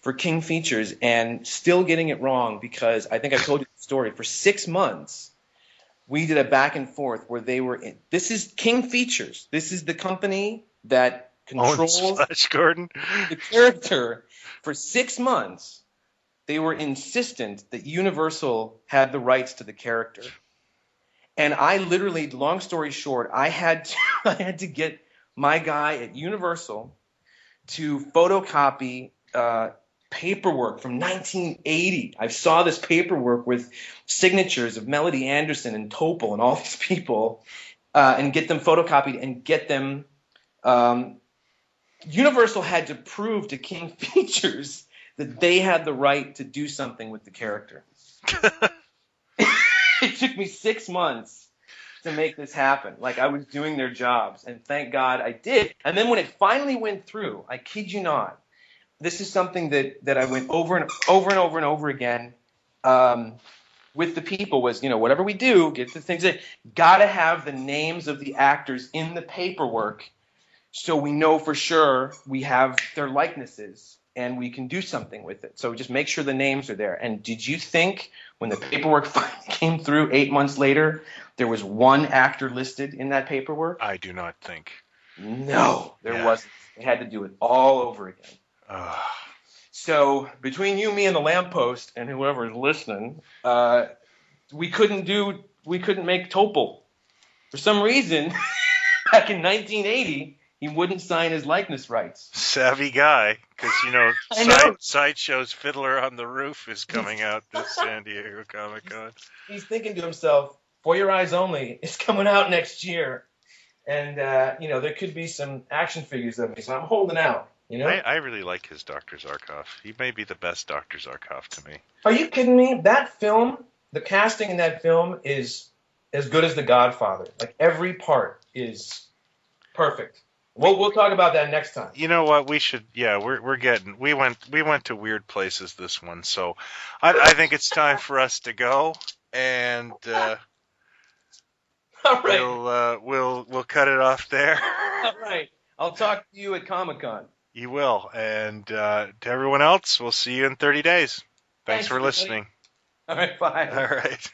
for King Features and still getting it wrong because I think I told you the story. For 6 months, we did a back and forth where they were in. This is King Features. This is the company that controls Flash Gordon. the character. For 6 months, they were insistent that Universal had the rights to the character. And I literally, long story short, I had to get my guy at Universal to photocopy paperwork from 1980. I saw this paperwork with signatures of Melody Anderson and Topol and all these people, and get them photocopied and get them. Universal had to prove to King Features that they had the right to do something with the character. It took me 6 months to make this happen. Like, I was doing their jobs, and thank God I did. And then when it finally went through, I kid you not, this is something that I went over and over and over and over again with the people was, whatever we do, get the things that got to have the names of the actors in the paperwork so we know for sure we have their likenesses and we can do something with it. So just make sure the names are there. And did you think when the paperwork finally came through 8 months later, there was one actor listed in that paperwork? I do not think. No, there wasn't. They had to do it all over again. So between you, me, and the lamppost, and whoever is listening, we couldn't make Topol. For some reason, back in 1980, he wouldn't sign his likeness rights. Savvy guy, because Sideshow's Fiddler on the Roof is coming out this San Diego Comic-Con. He's thinking to himself, For Your Eyes Only is coming out next year. And, there could be some action figures of me, so I'm holding out. I really like his Dr. Zarkov. He may be the best Dr. Zarkov to me. Are you kidding me? That film, the casting in that film is as good as The Godfather. Like, every part is perfect. We'll talk about that next time. You know what? We should. Yeah, we went to weird places this one, so I think it's time for us to go, and all right. We'll cut it off there. All right. I'll talk to you at Comic-Con. You will, and to everyone else, we'll see you in 30 days. Thanks for listening. All right. Bye. All right.